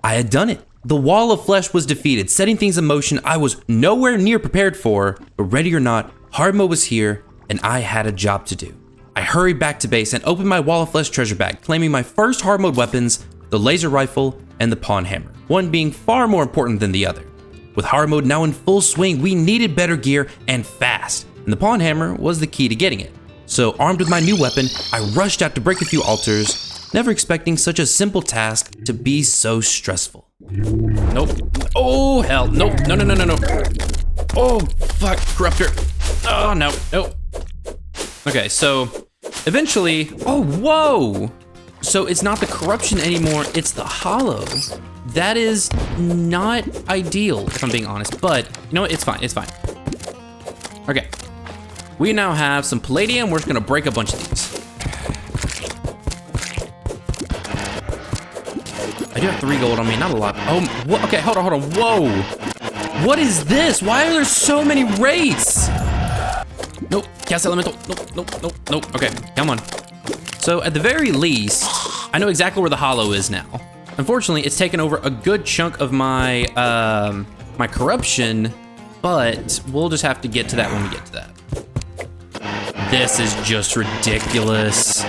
I had done it. The wall of flesh was defeated, setting things in motion I was nowhere near prepared for, but ready or not, hard mode was here, and I had a job to do. I hurried back to base and opened my wall of flesh treasure bag, claiming my first hard mode weapons, the laser rifle and the pawn hammer, one being far more important than the other. With hard mode now in full swing, we needed better gear and fast, and the pawn hammer was the key to getting it. So armed with my new weapon, I rushed out to break a few altars, never expecting such a simple task to be so stressful. Nope. Oh, hell. Nope. No. Oh, fuck. Corruptor. Oh, no. Nope. Okay, so eventually... Oh, whoa! So it's not the corruption anymore, it's the hollow. That is not ideal, if I'm being honest, but you know what? It's fine. It's fine. Okay. We now have some palladium. We're just gonna break a bunch of these. I do have 3 gold on me, not a lot. Oh, what? Okay, hold on. Whoa. What is this? Why are there so many wraiths? Nope, cast elemental. Nope. Okay, come on. So at the very least, I know exactly where the hollow is now. Unfortunately, it's taken over a good chunk of my my corruption, but we'll just have to get to that when we get to that. This is just ridiculous.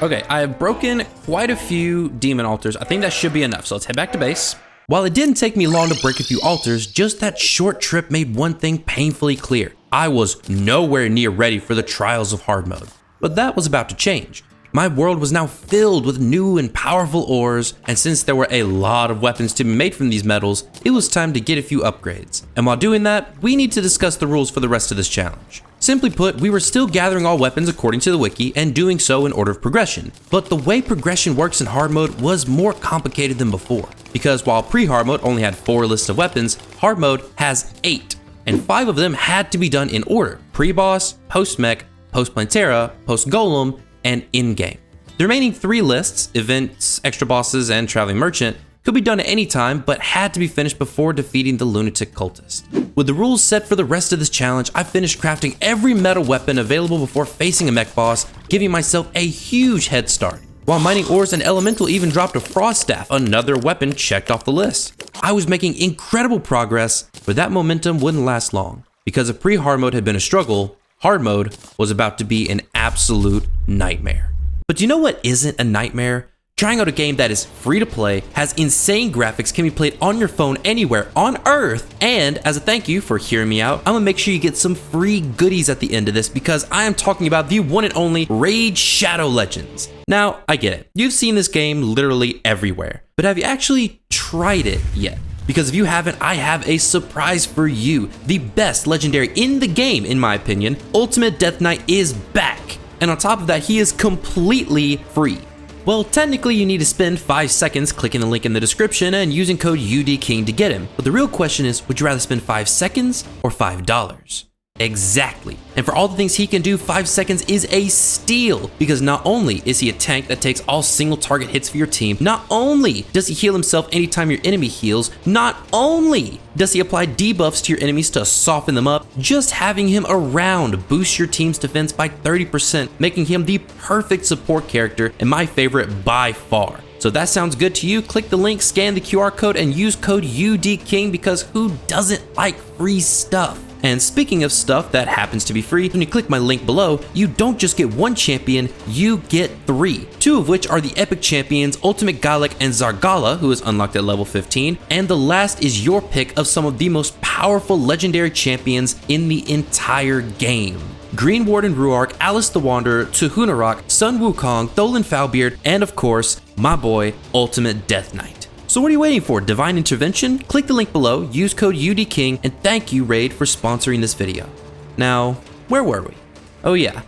Okay, I have broken quite a few demon altars. I think that should be enough, so let's head back to base. While it didn't take me long to break a few altars, just that short trip made one thing painfully clear. I was nowhere near ready for the trials of hard mode. But that was about to change. My world was now filled with new and powerful ores, and since there were a lot of weapons to be made from these metals, it was time to get a few upgrades. And while doing that, we need to discuss the rules for the rest of this challenge. Simply put, we were still gathering all weapons according to the wiki and doing so in order of progression. But the way progression works in hard mode was more complicated than before. Because while pre-hard mode only had 4 lists of weapons, hard mode has 8. And 5 of them had to be done in order: pre-boss, post-mech, post-plantera, post-golem, and in-game. The remaining 3 lists, events, extra bosses, and traveling merchant, could be done at any time, but had to be finished before defeating the lunatic cultist. With the rules set for the rest of this challenge, I finished crafting every metal weapon available before facing a mech boss, giving myself a huge head start. While mining ores and elemental even dropped a frost staff, another weapon checked off the list. I was making incredible progress, but that momentum wouldn't last long. Because if pre-hard mode had been a struggle, hard mode was about to be an absolute nightmare. But do you know what isn't a nightmare? Trying out a game that is free to play, has insane graphics, can be played on your phone anywhere on Earth, and as a thank you for hearing me out, I'm gonna make sure you get some free goodies at the end of this because I am talking about the one and only Raid Shadow Legends. Now, I get it. You've seen this game literally everywhere, but have you actually tried it yet? Because if you haven't, I have a surprise for you. The best legendary in the game, in my opinion, Ultimate Death Knight is back. And on top of that, he is completely free. Well, technically you need to spend 5 seconds clicking the link in the description and using code UDKING to get him. But the real question is, would you rather spend 5 seconds or $5? Exactly. And for all the things he can do, 5 seconds is a steal, because not only is he a tank that takes all single target hits for your team, not only does he heal himself anytime your enemy heals, not only does he apply debuffs to your enemies to soften them up, just having him around boosts your team's defense by 30%, making him the perfect support character and my favorite by far. So if that sounds good to you, click the link, scan the QR code, and use code UDKING because who doesn't like free stuff? And speaking of stuff that happens to be free, when you click my link below, you don't just get 1 champion, you get 3. 2 of which are the epic champions Ultimate Galek and Zargala, who is unlocked at level 15, and the last is your pick of some of the most powerful legendary champions in the entire game. Green Warden Ruark, Alice the Wanderer, Tuhunarok, Sun Wukong, Tholan Foulbeard, and of course, my boy, Ultimate Death Knight. So what are you waiting for? Divine Intervention? Click the link below, use code UDKING, and thank you Raid for sponsoring this video. Now, where were we? Oh yeah,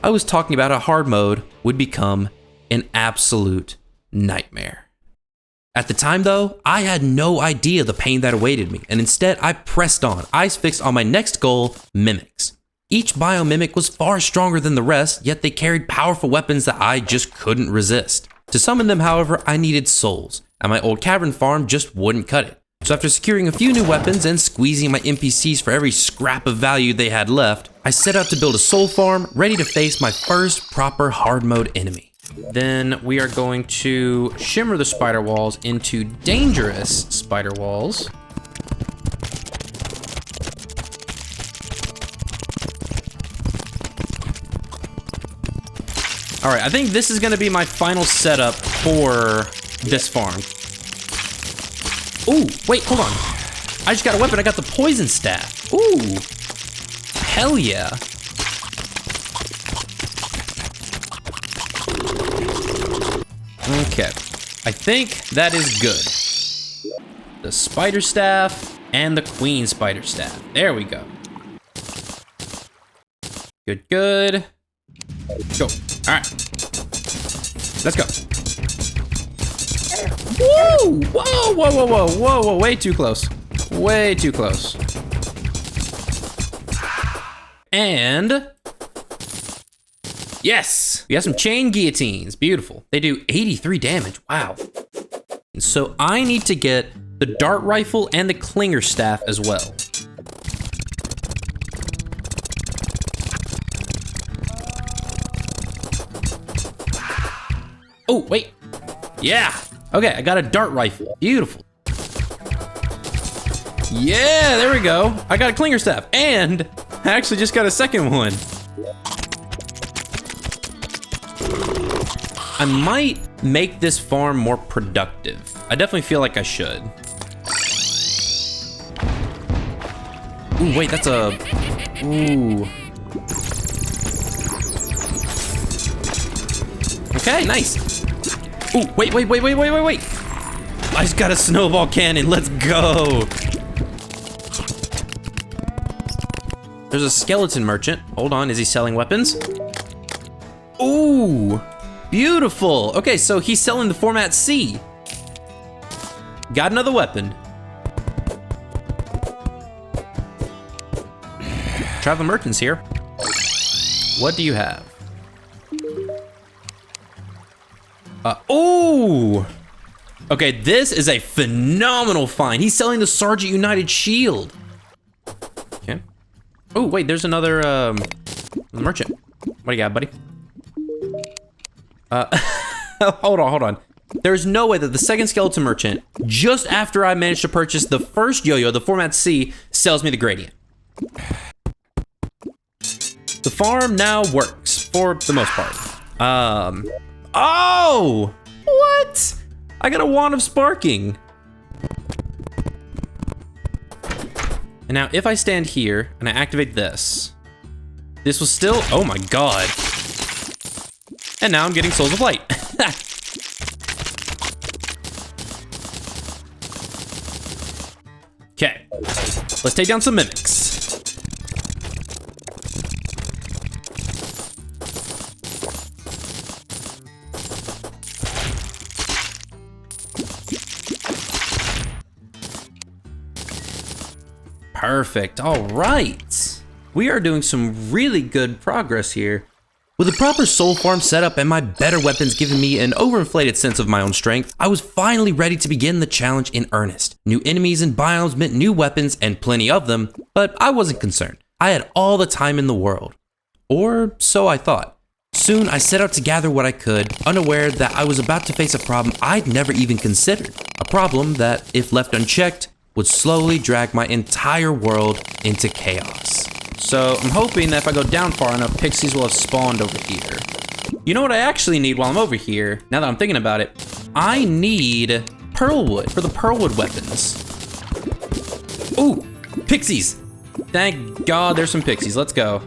I was talking about how hard mode would become an absolute nightmare. At the time though, I had no idea the pain that awaited me, and instead I pressed on, eyes fixed on my next goal, Mimics. Each biomimic was far stronger than the rest, yet they carried powerful weapons that I just couldn't resist. To summon them, however, I needed souls, and my old cavern farm just wouldn't cut it. So after securing a few new weapons and squeezing my NPCs for every scrap of value they had left, I set out to build a soul farm ready to face my first proper hard mode enemy. Then we are going to shimmer the spider walls into dangerous spider walls. All right, I think this is gonna be my final setup for this farm. Ooh, wait, hold on. I just got a weapon, I got the poison staff. Ooh, hell yeah. Okay, I think that is good. The spider staff and the queen spider staff. There we go. Good, good. Go. All right. Let's go. Woo! Whoa, whoa, whoa, whoa, whoa, whoa. Way too close. Way too close. And... yes! We got some chain guillotines. Beautiful. They do 83 damage. Wow. And so I need to get the dart rifle and the clinger staff as well. Oh, wait. Yeah. Okay, I got a dart rifle. Beautiful. Yeah, there we go. I got a clinger staff. And I actually just got a second one. I might make this farm more productive. I definitely feel like I should. Ooh, wait, that's a... ooh. Okay, nice. Ooh, wait. I just got a snowball cannon, let's go. There's a skeleton merchant. Hold on, is he selling weapons? Ooh, beautiful. Okay, so he's selling the format C. Got another weapon. Travel merchants here. What do you have? Oh! Okay, this is a phenomenal find. He's selling the Sergeant United shield. Okay. Oh, wait, there's another merchant. What do you got, buddy? Hold on. There's no way that the second skeleton merchant, just after I managed to purchase the first yo-yo, the format C, sells me the gradient. The farm now works, for the most part. Oh! What? I got a wand of sparking. And now if I stand here and I activate this, this will still, oh my god. And now I'm getting Souls of Light. Okay, let's take down some mimics. Perfect, all right. We are doing some really good progress here. With the proper soul farm setup and my better weapons giving me an overinflated sense of my own strength, I was finally ready to begin the challenge in earnest. New enemies and biomes meant new weapons and plenty of them, but I wasn't concerned. I had all the time in the world. Or so I thought. Soon I set out to gather what I could, unaware that I was about to face a problem I'd never even considered. A problem that, if left unchecked, would slowly drag my entire world into chaos. So I'm hoping that if I go down far enough, pixies will have spawned over here. You know what I actually need while I'm over here, now that I'm thinking about it? I need pearlwood for the pearlwood weapons. Ooh, pixies. Thank God there's some pixies, let's go.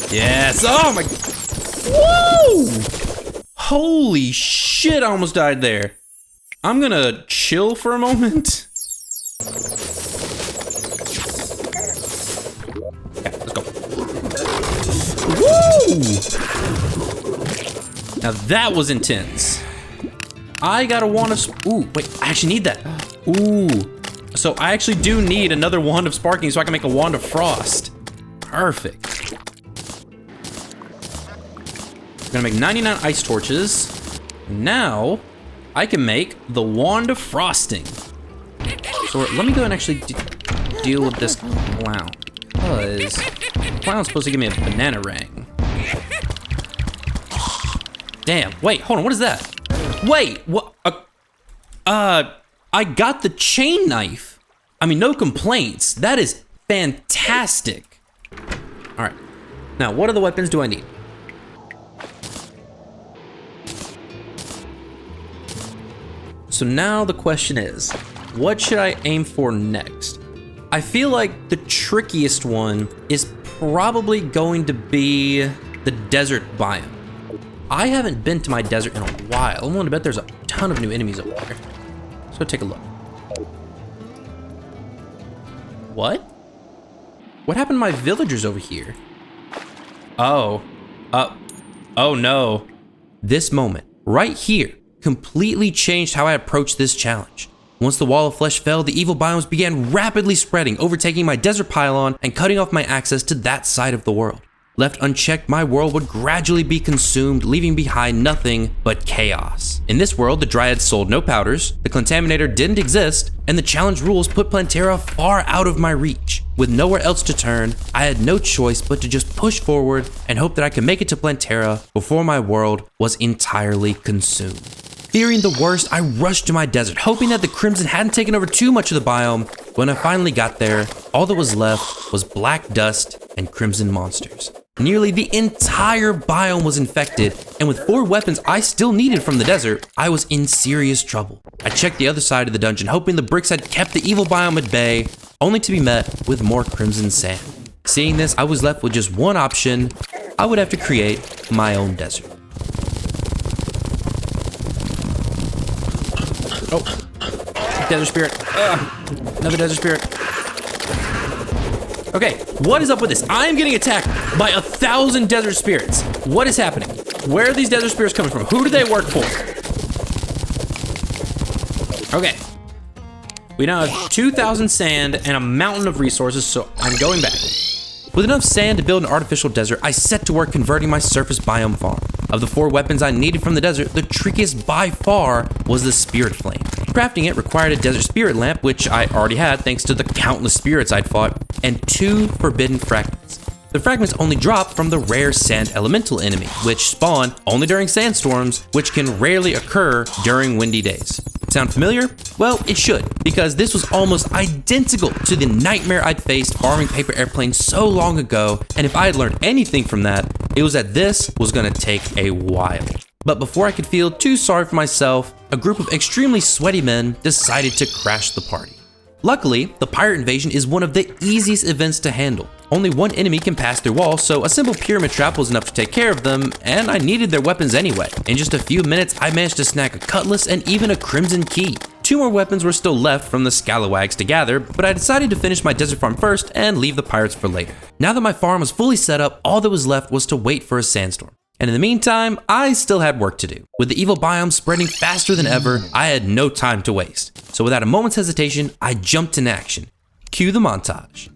Yes, oh my, whoa! Holy shit, I almost died there. I'm gonna chill for a moment. Okay, let's go. Woo! Now that was intense. I got a wand of, ooh, wait, I actually need that. Ooh, so I actually do need another wand of sparking so I can make a wand of frost. Perfect. I'm gonna make 99 ice torches. Now, I can make the wand of frosting. So let me go and actually deal with this clown. Because clown's supposed to give me a banana ring. Damn, wait, hold on, what is that? Wait, what? I got the chain knife. I mean, no complaints. That is fantastic. All right, now what other weapons do I need? So now the question is, what should I aim for next? I feel like the trickiest one is probably going to be the desert biome. I haven't been to my desert in a while. I'm willing to bet there's a ton of new enemies up there. So take a look. What? What happened to my villagers over here? Oh no. This moment, right here, completely changed how I approached this challenge. Once the wall of flesh fell, the evil biomes began rapidly spreading, overtaking my desert pylon and cutting off my access to that side of the world. Left unchecked, my world would gradually be consumed, leaving behind nothing but chaos. In this world, the Dryads sold no powders, the Contaminator didn't exist, and the challenge rules put Plantera far out of my reach. With nowhere else to turn, I had no choice but to just push forward and hope that I could make it to Plantera before my world was entirely consumed. Fearing the worst, I rushed to my desert, hoping that the Crimson hadn't taken over too much of the biome. When I finally got there, all that was left was black dust and crimson monsters. Nearly the entire biome was infected, and with 4 weapons I still needed from the desert, I was in serious trouble. I checked the other side of the dungeon, hoping the bricks had kept the evil biome at bay, only to be met with more crimson sand. Seeing this, I was left with just one option. I would have to create my own desert. Oh, desert spirit. Another desert spirit. Okay, what is up with this? I am getting attacked by 1,000 desert spirits. What is happening? Where are these desert spirits coming from? Who do they work for? Okay. We now have 2,000 sand and a mountain of resources, so I'm going back. With enough sand to build an artificial desert, I set to work converting my surface biome farm. Of the 4 weapons I needed from the desert, the trickiest by far was the Spirit Flame. Crafting it required a desert spirit lamp, which I already had thanks to the countless spirits I'd fought, and 2 forbidden fragments. The fragments only drop from the rare sand elemental enemy, which spawn only during sandstorms, which can rarely occur during windy days. Sound familiar? Well, it should, because this was almost identical to the nightmare I'd faced farming paper airplanes so long ago, and if I had learned anything from that, it was that this was gonna take a while. But before I could feel too sorry for myself, a group of extremely sweaty men decided to crash the party. Luckily, the pirate invasion is one of the easiest events to handle. Only one enemy can pass through walls, so a simple pyramid trap was enough to take care of them, and I needed their weapons anyway. In just a few minutes, I managed to snag a cutlass and even a crimson key. 2 more weapons were still left from the scalawags to gather, but I decided to finish my desert farm first and leave the pirates for later. Now that my farm was fully set up, all that was left was to wait for a sandstorm. And in the meantime, I still had work to do. With the evil biome spreading faster than ever, I had no time to waste. So without a moment's hesitation, I jumped into action. Cue the montage.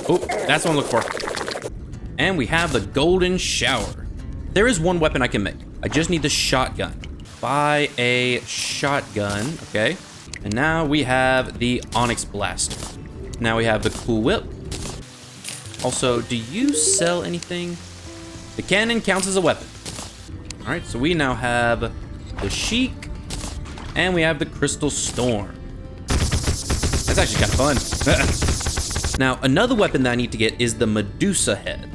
Oh, that's what I'm looking for. And we have the golden shower. There is one weapon I can make. I just need the shotgun. Buy a shotgun, okay. And now we have the Onyx Blaster. Now we have the cool whip. Also, do you sell anything? The cannon counts as a weapon. All right, so we now have the Sheik, and we have the Crystal Storm. That's actually kind of fun. Now, another weapon that I need to get is the Medusa head.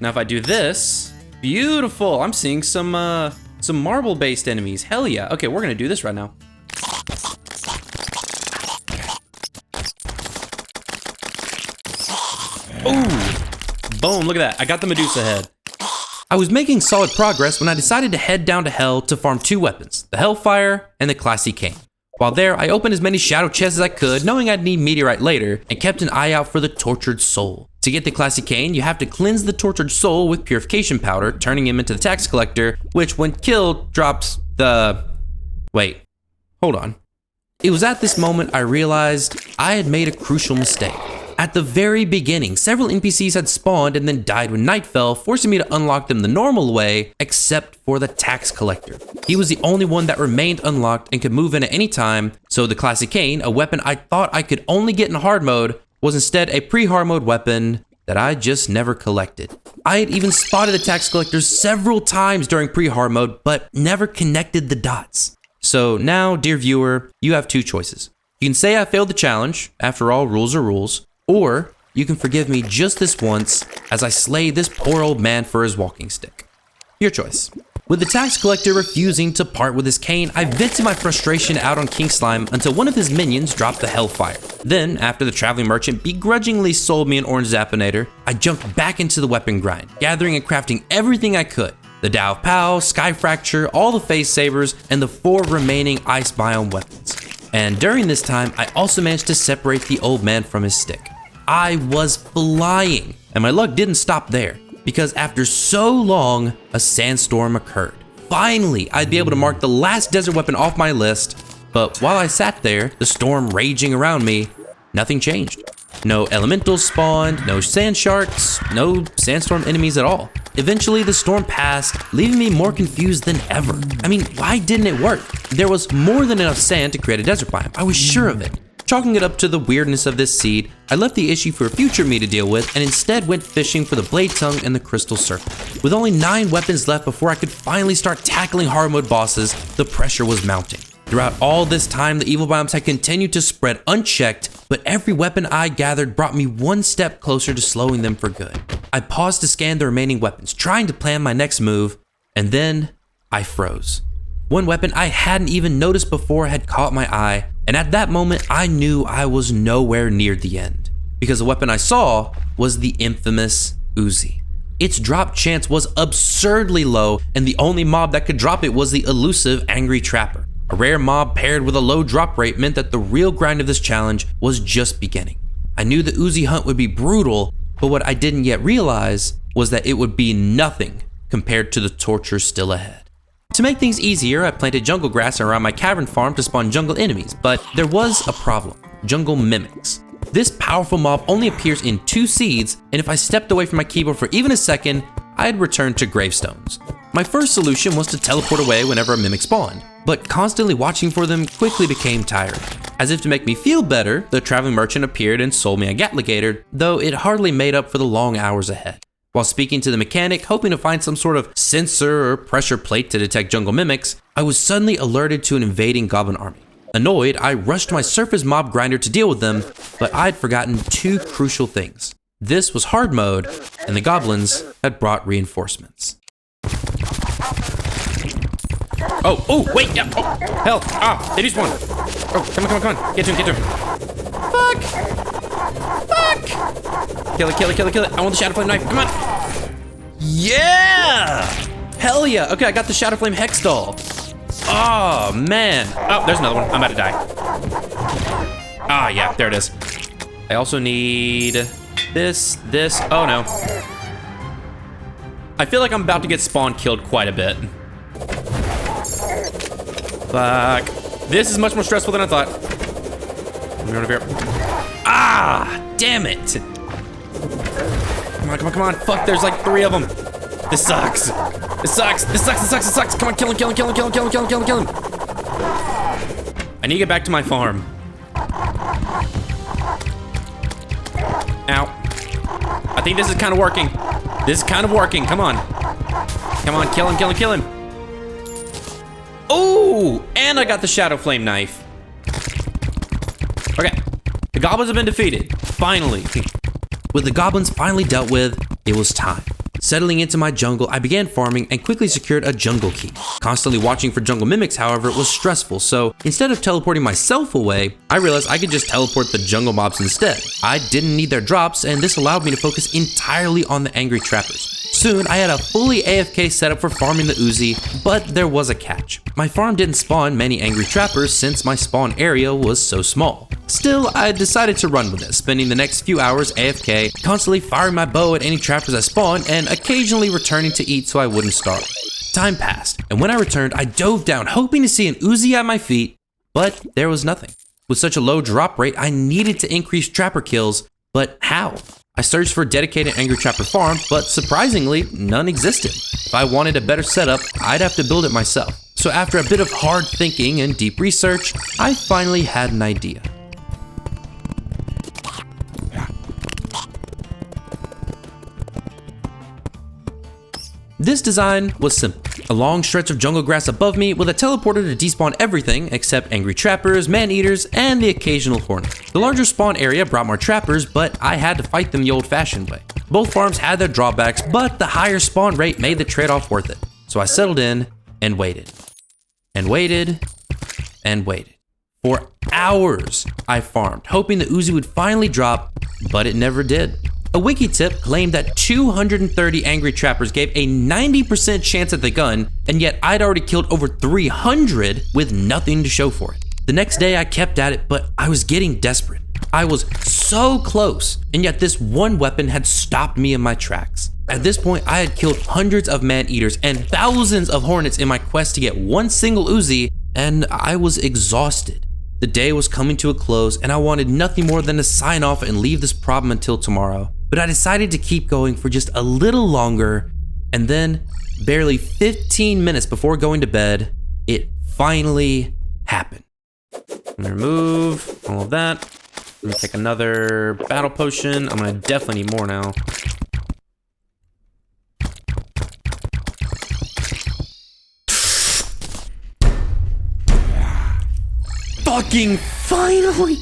Now, if I do this, beautiful. I'm seeing some marble-based enemies. Hell yeah. Okay, we're gonna do this right now. Ooh, boom, look at that. I got the Medusa head. I was making solid progress when I decided to head down to Hell to farm 2 weapons, the Hellfire and the Classy Cane. While there, I opened as many shadow chests as I could, knowing I'd need Meteorite later, and kept an eye out for the Tortured Soul. To get the Classy Cane, you have to cleanse the Tortured Soul with Purification Powder, turning him into the Tax Collector, which when killed, drops the... Wait, hold on. It was at this moment I realized I had made a crucial mistake. At the very beginning, several NPCs had spawned and then died when night fell, forcing me to unlock them the normal way, except for the Tax Collector. He was the only one that remained unlocked and could move in at any time, so the Classic Cane, a weapon I thought I could only get in hard mode, was instead a pre-hard mode weapon, that I just never collected. I had even spotted the tax collectors several times during pre-hard mode, but never connected the dots. So now, dear viewer, you have two choices. You can say I failed the challenge, after all, rules are rules, or you can forgive me just this once as I slay this poor old man for his walking stick. Your choice. With the tax collector refusing to part with his cane, I vented my frustration out on King Slime until one of his minions dropped the Hellfire. Then, after the traveling merchant begrudgingly sold me an orange Zappinator, I jumped back into the weapon grind, gathering and crafting everything I could. The Dow of Pow, Sky Fracture, all the Phase Sabers, and the 4 remaining Ice Biome weapons. And during this time, I also managed to separate the old man from his stick. I was flying, and my luck didn't stop there, because after so long, a sandstorm occurred. Finally, I'd be able to mark the last desert weapon off my list, but while I sat there, the storm raging around me, nothing changed. No elementals spawned, no sand sharks, no sandstorm enemies at all. Eventually, the storm passed, leaving me more confused than ever. I mean, why didn't it work? There was more than enough sand to create a desert biome. I was sure of it. Chalking it up to the weirdness of this seed, I left the issue for future me to deal with and instead went fishing for the Blade Tongue and the Crystal Serpent. With only 9 weapons left before I could finally start tackling hard mode bosses, the pressure was mounting. Throughout all this time, the evil biomes had continued to spread unchecked, but every weapon I gathered brought me one step closer to slowing them for good. I paused to scan the remaining weapons, trying to plan my next move, and then I froze. One weapon I hadn't even noticed before had caught my eye, and at that moment I knew I was nowhere near the end, because the weapon I saw was the infamous Uzi. Its drop chance was absurdly low, and the only mob that could drop it was the elusive Angry Trapper. A rare mob paired with a low drop rate meant that the real grind of this challenge was just beginning. I knew the Uzi hunt would be brutal, but what I didn't yet realize was that it would be nothing compared to the torture still ahead. To make things easier, I planted jungle grass around my cavern farm to spawn jungle enemies, but there was a problem: jungle mimics. This powerful mob only appears in 2 seeds, and if I stepped away from my keyboard for even a second, I'd return to gravestones. My first solution was to teleport away whenever a mimic spawned, but constantly watching for them quickly became tiring. As if to make me feel better, the traveling merchant appeared and sold me a Gatligator, though it hardly made up for the long hours ahead. While speaking to the mechanic, hoping to find some sort of sensor or pressure plate to detect jungle mimics, I was suddenly alerted to an invading goblin army. Annoyed, I rushed my surface mob grinder to deal with them, but I'd forgotten 2 crucial things. This was hard mode, and the goblins had brought reinforcements. Oh, wait, yeah, oh, hell, they just won. Oh, come on, get to him. Fuck! Kill it, I want the Shadow Flame knife, come on. Yeah! Hell yeah, okay, I got the Shadow Flame Hex doll. Oh, man. Oh, there's another one, I'm about to die. Ah, yeah, there it is. I also need this, oh no. I feel like I'm about to get spawn killed quite a bit. Fuck. This is much more stressful than I thought. Let me run over here. Ah, damn it. Come on. Fuck, there's like 3 of them. This sucks. Come on, kill him. I need to get back to my farm. Ow. I think this is kind of working. Come on, kill him. Oh, and I got the Shadow Flame knife. Okay, the goblins have been defeated, finally. With the goblins finally dealt with, it was time. Settling into my jungle, I began farming and quickly secured a jungle key. Constantly watching for jungle mimics, however, was stressful, so instead of teleporting myself away, I realized I could just teleport the jungle mobs instead. I didn't need their drops, and this allowed me to focus entirely on the Angry Trappers. Soon, I had a fully AFK setup for farming the Uzi, but there was a catch. My farm didn't spawn many Angry Trappers since my spawn area was so small. Still, I decided to run with it, spending the next few hours AFK, constantly firing my bow at any trappers I spawned, and occasionally returning to eat so I wouldn't starve. Time passed, and when I returned, I dove down hoping to see an Uzi at my feet, but there was nothing. With such a low drop rate, I needed to increase trapper kills, but how? I searched for a dedicated Angry Trapper farm, but surprisingly, none existed. If I wanted a better setup, I'd have to build it myself. So after a bit of hard thinking and deep research, I finally had an idea. This design was simple. A long stretch of jungle grass above me with a teleporter to despawn everything except angry trappers, man-eaters, and the occasional hornet. The larger spawn area brought more trappers, but I had to fight them the old-fashioned way. Both farms had their drawbacks, but the higher spawn rate made the trade-off worth it. So I settled in and waited. And waited. And waited. For hours, I farmed, hoping the Uzi would finally drop, but it never did. A wiki tip claimed that 230 angry trappers gave a 90% chance at the gun, and yet I'd already killed over 300 with nothing to show for it. The next day I kept at it, but I was getting desperate. I was so close, and yet this one weapon had stopped me in my tracks. At this point, I had killed hundreds of man-eaters and thousands of hornets in my quest to get one single Uzi, and I was exhausted. The day was coming to a close, and I wanted nothing more than to sign off and leave this problem until tomorrow. But I decided to keep going for just a little longer, and then, barely 15 minutes before going to bed, it finally happened. I'm gonna remove all of that. I'm gonna take another battle potion. I'm gonna definitely need more now. Fucking finally!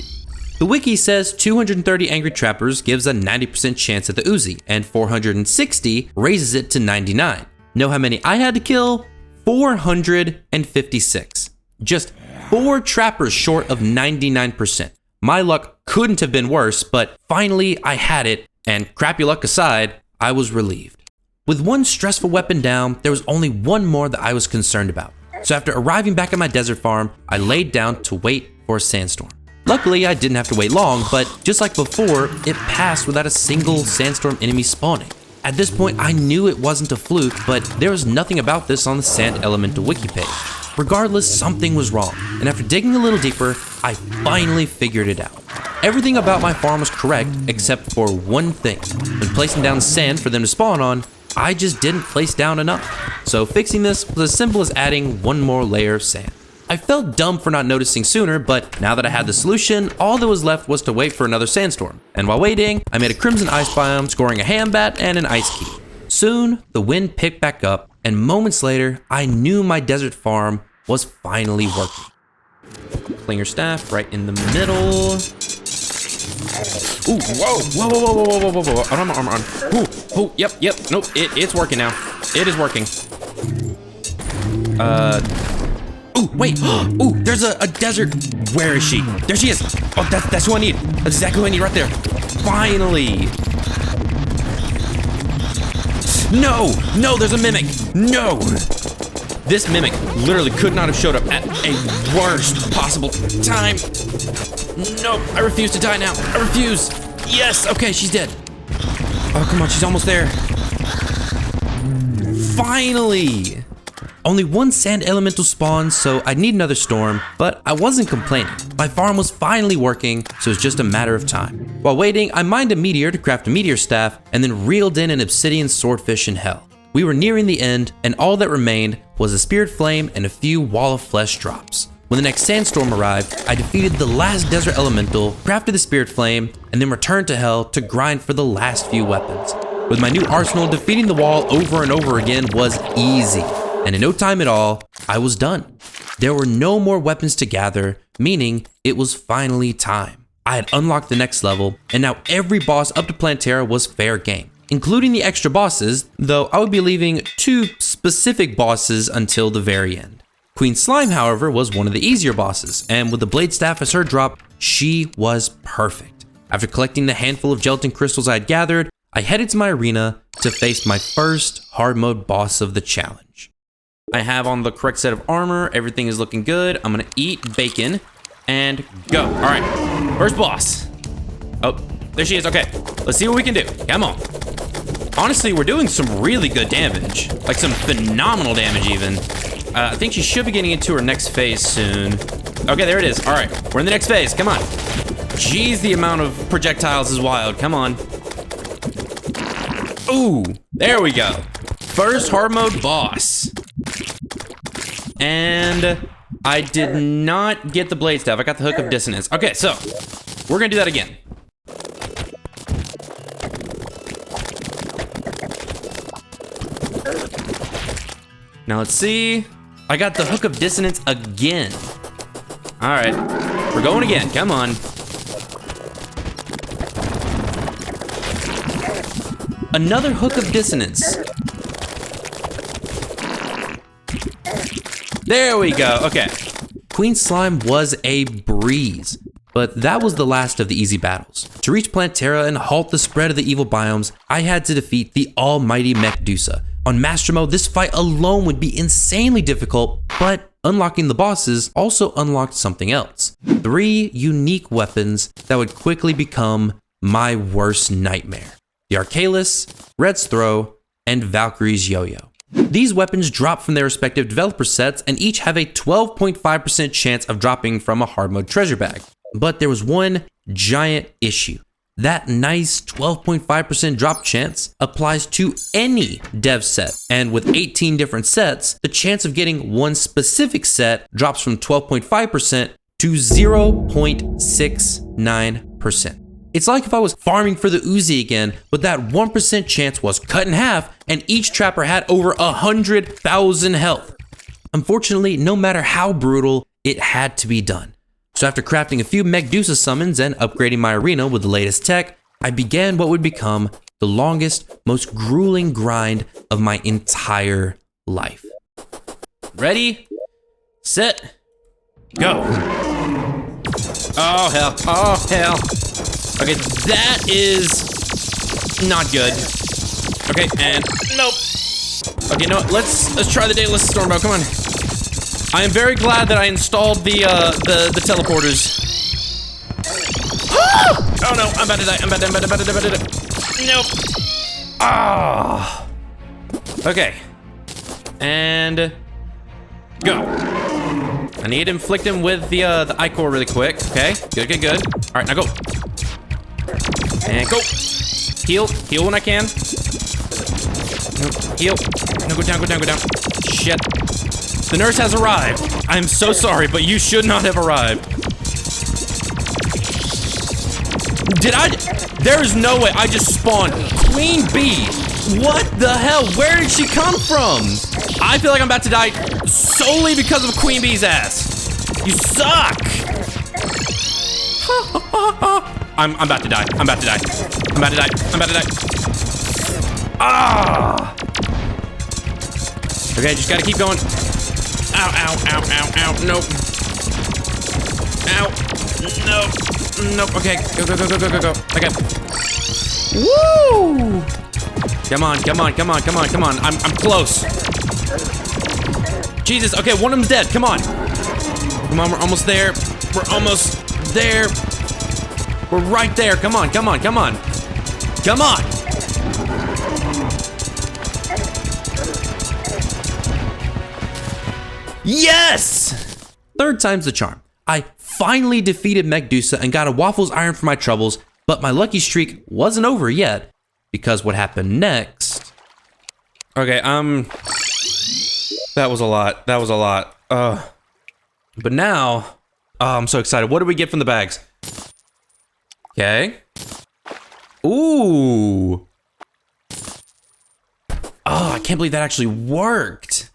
The wiki says 230 angry trappers gives a 90% chance at the Uzi, and 460 raises it to 99. Know how many I had to kill? 456. Just 4 trappers short of 99%. My luck couldn't have been worse, but finally I had it, and crappy luck aside, I was relieved. With one stressful weapon down, there was only one more that I was concerned about. So after arriving back at my desert farm, I laid down to wait for a sandstorm. Luckily, I didn't have to wait long, but just like before, it passed without a single sandstorm enemy spawning. At this point, I knew it wasn't a fluke, but there was nothing about this on the Sand Elemental wiki page. Regardless, something was wrong, and after digging a little deeper, I finally figured it out. Everything about my farm was correct, except for one thing. When placing down sand for them to spawn on, I just didn't place down enough. So fixing this was as simple as adding one more layer of sand. I felt dumb for not noticing sooner, but now that I had the solution, all that was left was to wait for another sandstorm. And while waiting, I made a crimson ice biome, scoring a ham bat and an ice key. Soon, the wind picked back up, and moments later, I knew my desert farm was finally working. Clinger staff right in the middle. Ooh, whoa, whoa, whoa, whoa, whoa, whoa, whoa, whoa, arm, arm, arm. Ooh, oh, yep, nope, it's working now. It is working. Ooh, wait, ooh, there's a desert. Where is she? There she is. Oh, that's who I need. That's exactly who I need right there. Finally. No, there's a mimic. No. This mimic literally could not have showed up at a worst possible time. Nope, I refuse to die now. I refuse. Yes, okay, she's dead. Oh, come on, she's almost there. Finally. Only one sand elemental spawned, so I'd need another storm, but I wasn't complaining. My farm was finally working, so it was just a matter of time. While waiting, I mined a meteor to craft a meteor staff, and then reeled in an obsidian swordfish in hell. We were nearing the end, and all that remained was a spirit flame and a few wall of flesh drops. When the next sandstorm arrived, I defeated the last desert elemental, crafted the spirit flame, and then returned to hell to grind for the last few weapons. With my new arsenal, defeating the wall over and over again was easy. And in no time at all, I was done. There were no more weapons to gather, meaning it was finally time. I had unlocked the next level, and now every boss up to Plantera was fair game, including the extra bosses, though I would be leaving 2 specific bosses until the very end. Queen Slime, however, was one of the easier bosses, and with the blade staff as her drop, she was perfect. After collecting the handful of gelatin crystals I had gathered, I headed to my arena to face my first hard mode boss of the challenge. I have on the correct set of armor. Everything is looking good. I'm gonna eat bacon and go. All right, first boss. Oh, there she is. Okay, let's see what we can do. Come on. Honestly, we're doing some really good damage, like some phenomenal damage even. I think she should be getting into her next phase soon. Okay, there it is. All right, we're in the next phase. Come on. Jeez, the amount of projectiles is wild. Come on. Ooh, there we go. First hard mode boss. And I did not get the blade staff. I got the hook of dissonance. Okay, so we're gonna do that again. Now let's see. I got the Hook of Dissonance again. All right, we're going again, come on. Another Hook of Dissonance. There we go, okay. Queen Slime was a breeze, but that was the last of the easy battles. To reach Plantera and halt the spread of the evil biomes, I had to defeat the almighty Mechdusa. On Master Mode, this fight alone would be insanely difficult, but unlocking the bosses also unlocked something else. 3 unique weapons that would quickly become my worst nightmare. The Arkhalis, Red's Throw, and Valkyries Yoyo. These weapons drop from their respective developer sets and each have a 12.5% chance of dropping from a hard mode treasure bag. But there was one giant issue. That nice 12.5% drop chance applies to any dev set. And with 18 different sets, the chance of getting one specific set drops from 12.5% to 0.69%. It's like if I was farming for the Uzi again, but that 1% chance was cut in half and each trapper had over 100,000 health. Unfortunately, no matter how brutal, it had to be done. So after crafting a few Mechdusa summons and upgrading my arena with the latest tech, I began what would become the longest, most grueling grind of my entire life. Ready, set, go. Oh hell, oh hell. Okay, that is not good. Okay, and nope. Okay, no, let's try the Daedalus Stormbow, come on. I am very glad that I installed the teleporters. Oh no, I'm about to die, I'm about to die. Nope. Ah. Okay. And go. I need to inflict him with the Ichor really quick. Okay, good. All right, now go. And go. Heal when I can. No, heal. No, go down. Shit. The nurse has arrived. I'm so sorry, but you should not have arrived. There is no way I just spawned Queen Bee. What the hell? Where did she come from? I feel like I'm about to die solely because of Queen Bee's ass. You suck. I'm about to die. I'm about to die. Ah! Okay, just gotta keep going. Ow. Nope. Ow. Nope. Okay, go. Okay. Woo! Come on. I'm close. Jesus, okay, one of them's dead. Come on, we're almost there. We're right there. Come on. Yes! Third time's the charm. I finally defeated Mechdusa and got a Waffle's iron for my troubles, but my lucky streak wasn't over yet, because what happened next... Okay, that was a lot. But now... Oh, I'm so excited. What did we get from the bags? Okay. Ooh. Oh, I can't believe that actually worked.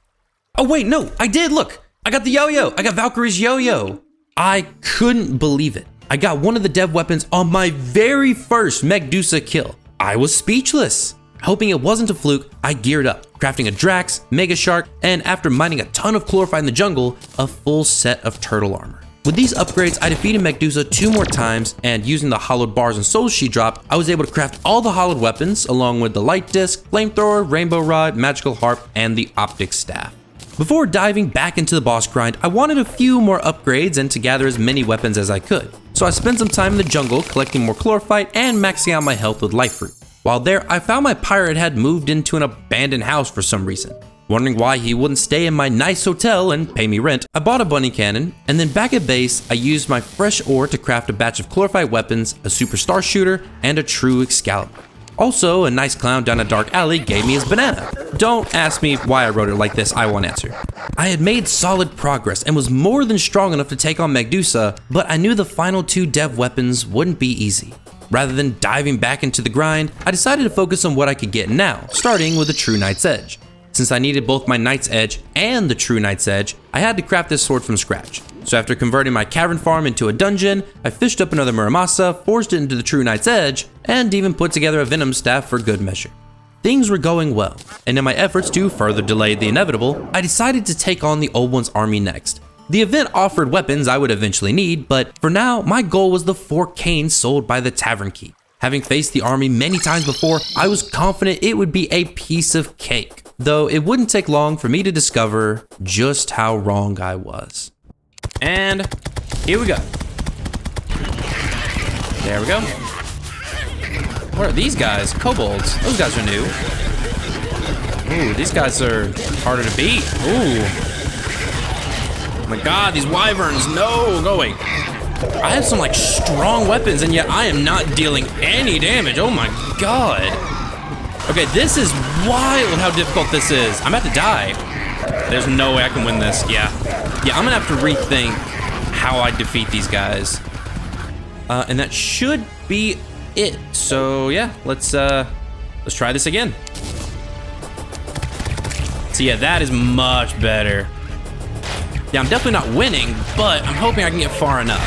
Oh wait, no, I did, look. I got the yo-yo. I got Valkyries Yoyo. I couldn't believe it. I got one of the dev weapons on my very first Mechdusa kill. I was speechless. Hoping it wasn't a fluke, I geared up, crafting a Drax, Mega Shark, and after mining a ton of chlorophyte in the jungle, a full set of turtle armor. With these upgrades, I defeated Mechdusa 2 more times, and using the hollowed bars and souls she dropped, I was able to craft all the hollowed weapons, along with the light disc, flamethrower, rainbow rod, magical harp, and the optic staff. Before diving back into the boss grind, I wanted a few more upgrades and to gather as many weapons as I could. So I spent some time in the jungle collecting more chlorophyte and maxing out my health with life fruit. While there, I found my pirate had moved into an abandoned house for some reason. Wondering why he wouldn't stay in my nice hotel and pay me rent, I bought a bunny cannon, and then back at base, I used my fresh ore to craft a batch of chlorophyte weapons, a super star shooter, and a true Excalibur. Also, a nice clown down a dark alley gave me his banana. Don't ask me why I wrote it like this, I won't answer. I had made solid progress and was more than strong enough to take on Mechdusa, but I knew the final 2 dev weapons wouldn't be easy. Rather than diving back into the grind, I decided to focus on what I could get now, starting with a true Knight's Edge. Since I needed both my Knight's Edge and the true Knight's Edge, I had to craft this sword from scratch. So after converting my cavern farm into a dungeon, I fished up another Muramasa, forged it into the true Knight's Edge, and even put together a Venom Staff for good measure. Things were going well, and in my efforts to further delay the inevitable, I decided to take on the Old One's army next. The event offered weapons I would eventually need, but for now, my goal was the 4 canes sold by the Tavern Keep. Having faced the army many times before, I was confident it would be a piece of cake, though it wouldn't take long for me to discover just how wrong I was. And here we go. There we go. What are these guys? Kobolds. Those guys are new. Ooh, these guys are harder to beat. Ooh. Oh my god, these wyverns. No, go away. I have some like strong weapons and yet I am not dealing any damage. Oh my god. Okay, this is wild how difficult this is. I'm about to die. There's no way I can win this. Yeah, I'm gonna have to rethink how I defeat these guys. And that should be it. So yeah, let's try this again. So yeah, that is much better. Yeah, I'm definitely not winning, but I'm hoping I can get far enough.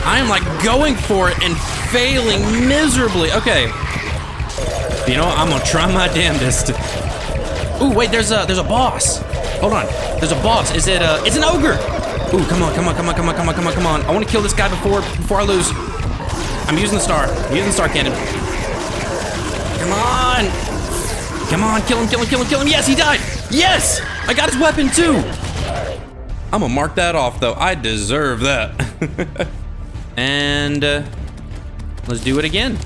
I am like going for it and failing miserably. Okay. You know what? I'm gonna try my damnedest. Ooh, wait, there's a boss. Hold on. There's a boss. Is it it's an ogre. Ooh, come on. I want to kill this guy before I lose. I'm using the star. I'm using the star cannon. Come on, kill him. Yes, he died. Yes, I got his weapon too. I'm gonna mark that off though. I deserve that. And let's do it again.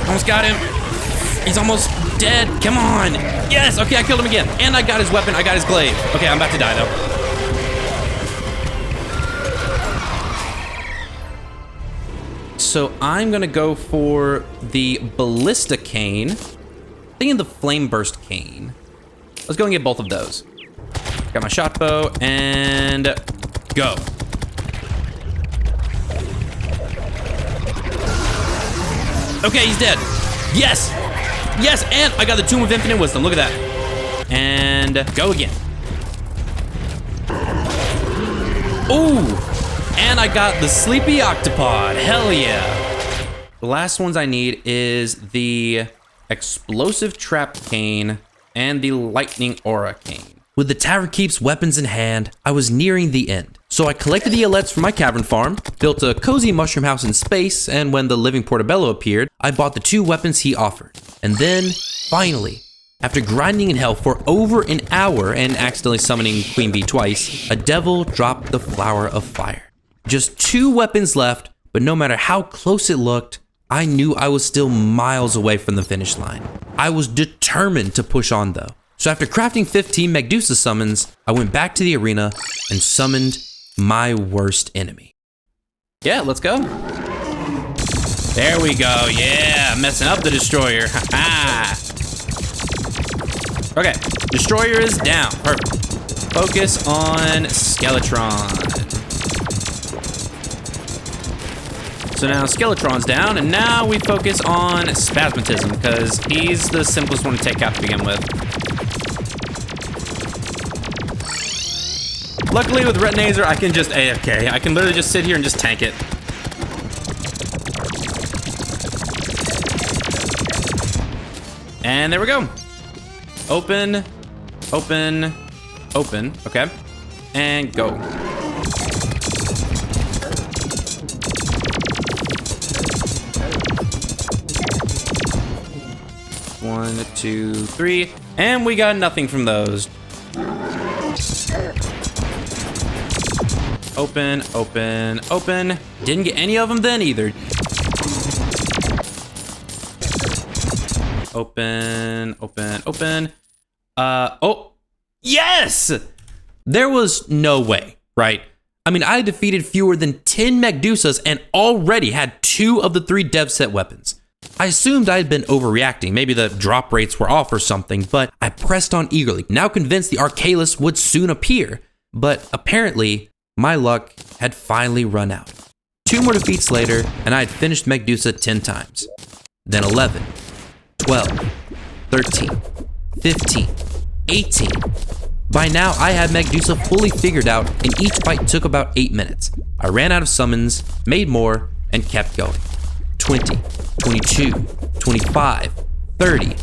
Almost got him. He's almost dead. Come on. Yes. Okay, I killed him again. And I got his weapon. I got his glaive. Okay, I'm about to die though. So I'm gonna go for the Ballista Cane. I'm thinking the Flame Burst Cane. Let's go and get both of those. Got my shot bow and go. Okay, he's dead. Yes! Yes, and I got the Tomb of Infinite Wisdom. Look at that. And go again. Ooh! And I got the Sleepy Octopod. Hell yeah. The last ones I need is the Explosive Trap Cane and the Lightning Aura Cane. With the Tavern Keep's weapons in hand, I was nearing the end. So I collected the Alettes from my cavern farm, built a cozy mushroom house in space, and when the living Portobello appeared, I bought the 2 weapons he offered. And then, finally, after grinding in hell for over an hour and accidentally summoning Queen Bee twice, a devil dropped the Flower of Fire. Just 2 weapons left, but no matter how close it looked, I knew I was still miles away from the finish line. I was determined to push on though. So after crafting 15 Mechdusa summons, I went back to the arena and summoned my worst enemy. Yeah, let's go. There we go. Yeah, messing up the destroyer. Okay, destroyer is down. Perfect. Focus on Skeletron. So now Skeletron's down, and now we focus on Spasmatism, because he's the simplest one to take out to begin with. Luckily with Retinazer, I can just AFK. I can literally just sit here and just tank it. And there we go. Open, open, open, okay. And go. One, 2, 3, and we got nothing from those. Open, open, open. Didn't get any of them then either. Open, open, open. Oh, yes! There was no way, right? I mean, I defeated fewer than 10 Mechdusas and already had 2 of the 3 dev set weapons. I assumed I had been overreacting, maybe the drop rates were off or something, but I pressed on eagerly, now convinced the Arkhalis would soon appear. But apparently, my luck had finally run out. 2 more defeats later, and I had finished Mechdusa 10 times. Then 11, 12, 13, 15, 18. By now, I had Mechdusa fully figured out, and each fight took about 8 minutes. I ran out of summons, made more, and kept going. 20, 22, 25, 30.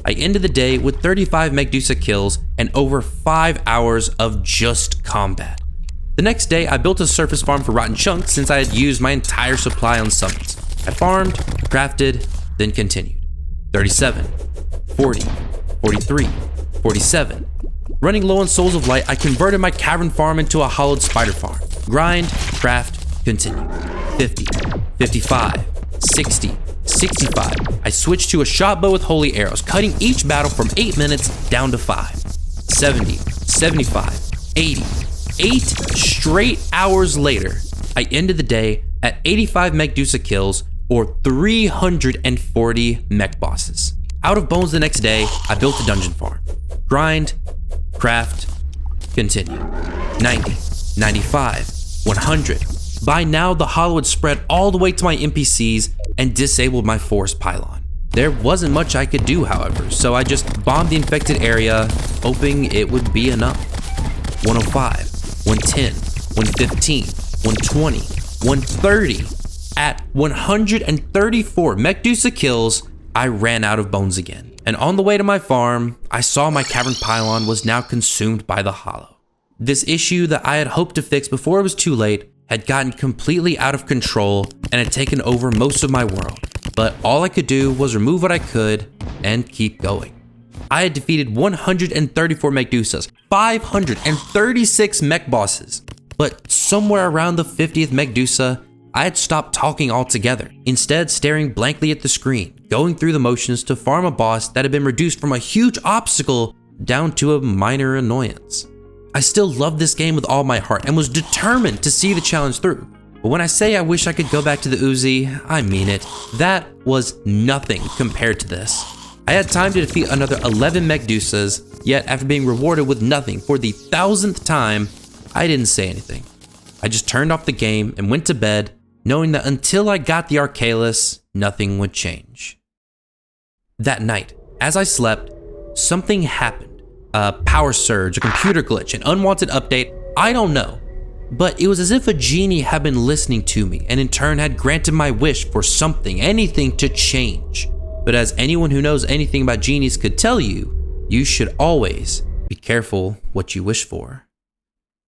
I ended the day with 35 Mechdusa kills and over 5 hours of just combat. The next day, I built a surface farm for rotten chunks since I had used my entire supply on summons. I farmed, crafted, then continued. 37, 40, 43, 47. Running low on Souls of Light, I converted my cavern farm into a hollowed spider farm. Grind, craft, continue. 50, 55, 60, 65. I switched to a shot bow with holy arrows, cutting each battle from 8 minutes down to 5. 70, 75, 80. 8 straight hours later, I ended the day at 85 Mechdusa kills or 340 mech bosses. Out of bones the next day, I built a dungeon farm. Grind, craft, continue. 90, 95, 100. By now, the hollow had spread all the way to my NPCs and disabled my forest pylon. There wasn't much I could do, however, so I just bombed the infected area, hoping it would be enough. 105, 110, 115, 120, 130. At 134 Mechdusa kills, I ran out of bones again. And on the way to my farm, I saw my cavern pylon was now consumed by the hollow. This issue that I had hoped to fix before it was too late had gotten completely out of control and had taken over most of my world. But all I could do was remove what I could and keep going. I had defeated 134 Mechdusas, 536 mech bosses, but somewhere around the 50th Mechdusa, I had stopped talking altogether, instead staring blankly at the screen, going through the motions to farm a boss that had been reduced from a huge obstacle down to a minor annoyance. I still loved this game with all my heart and was determined to see the challenge through. But when I say I wish I could go back to the Uzi, I mean it. That was nothing compared to this. I had time to defeat another 11 Mechdusas, yet after being rewarded with nothing for the 1000th time, I didn't say anything. I just turned off the game and went to bed, knowing that until I got the Arkhalis, nothing would change. That night, as I slept, something happened. A power surge, a computer glitch, an unwanted update, I don't know. But it was as if a genie had been listening to me and in turn had granted my wish for something, anything to change. But as anyone who knows anything about genies could tell you, you should always be careful what you wish for.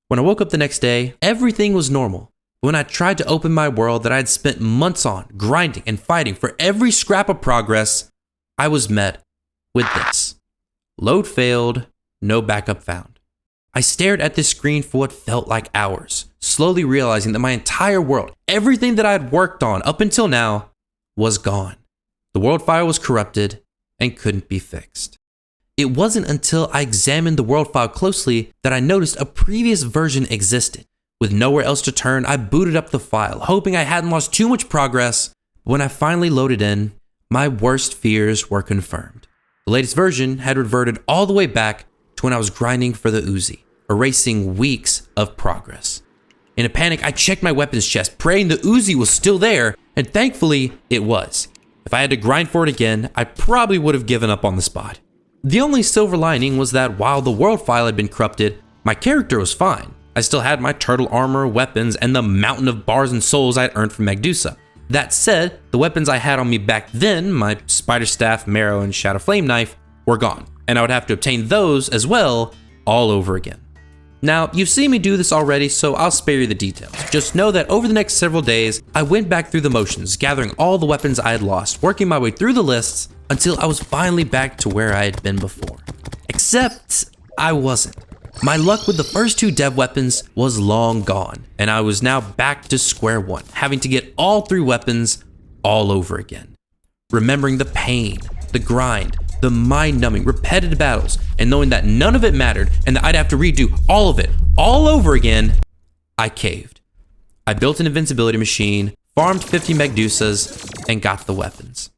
When I woke up the next day, everything was normal. When I tried to open my world that I had spent months on, grinding and fighting for every scrap of progress, I was met with this. Load failed, no backup found. I stared at this screen for what felt like hours, slowly realizing that my entire world, everything that I had worked on up until now, was gone. The world file was corrupted and couldn't be fixed. It wasn't until I examined the world file closely that I noticed a previous version existed. With nowhere else to turn, I booted up the file, hoping I hadn't lost too much progress. When I finally loaded in, my worst fears were confirmed. The latest version had reverted all the way back to when I was grinding for the Uzi, erasing weeks of progress. In a panic, I checked my weapons chest, praying the Uzi was still there, and thankfully, it was. If I had to grind for it again, I probably would have given up on the spot. The only silver lining was that while the world file had been corrupted, my character was fine. I still had my turtle armor, weapons, and the mountain of bars and souls I had earned from Mechdusa. That said, the weapons I had on me back then, my spider staff, marrow, and shadow flame knife, were gone, and I would have to obtain those as well all over again. Now, you've seen me do this already, so I'll spare you the details. Just know that over the next several days, I went back through the motions, gathering all the weapons I had lost, working my way through the lists until I was finally back to where I had been before. Except, I wasn't. My luck with the first 2 dev weapons was long gone, and I was now back to square one, having to get all 3 weapons all over again. Remembering the pain, the grind, the mind-numbing, repetitive battles, and knowing that none of it mattered and that I'd have to redo all of it all over again, I caved. I built an invincibility machine, farmed 50 Mechdusas, and got the weapons.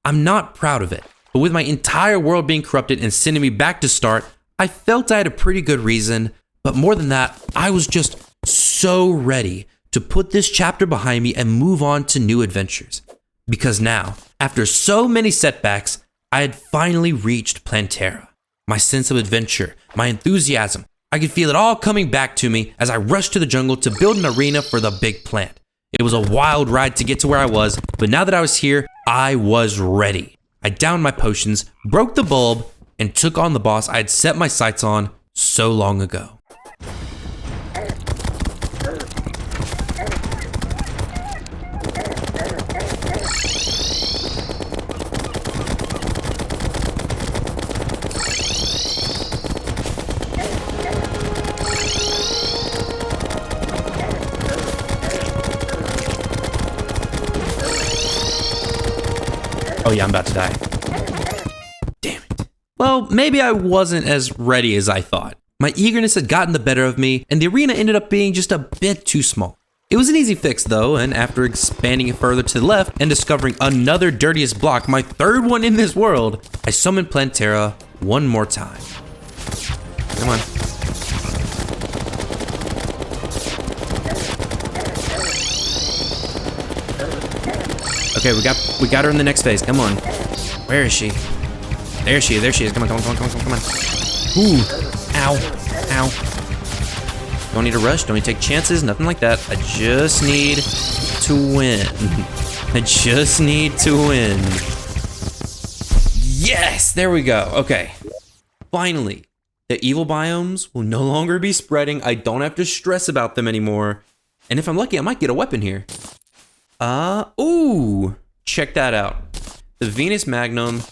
I'm not proud of it, but with my entire world being corrupted and sending me back to start, I felt I had a pretty good reason, but more than that, I was just so ready to put this chapter behind me and move on to new adventures. Because now, after so many setbacks, I had finally reached Plantera. My sense of adventure, my enthusiasm, I could feel it all coming back to me as I rushed to the jungle to build an arena for the big plant. It was a wild ride to get to where I was, but now that I was here, I was ready. I downed my potions, broke the bulb, and took on the boss I had set my sights on so long ago. Oh yeah, I'm about to die. Damn it. Well, maybe I wasn't as ready as I thought. My eagerness had gotten the better of me, and the arena ended up being just a bit too small. It was an easy fix though, and after expanding it further to the left and discovering another dirtiest block, my third one in this world, I summoned Plantera one more time. Come on. Okay, we got her in the next phase. Come on. Where is she? There she is. Come on. Ooh. Ow. Don't need to rush. Don't need to take chances. Nothing like that. I just need to win. Yes! There we go. Okay. Finally. The evil biomes will no longer be spreading. I don't have to stress about them anymore. And if I'm lucky, I might get a weapon here. Ooh, check that out. The Venus Magnum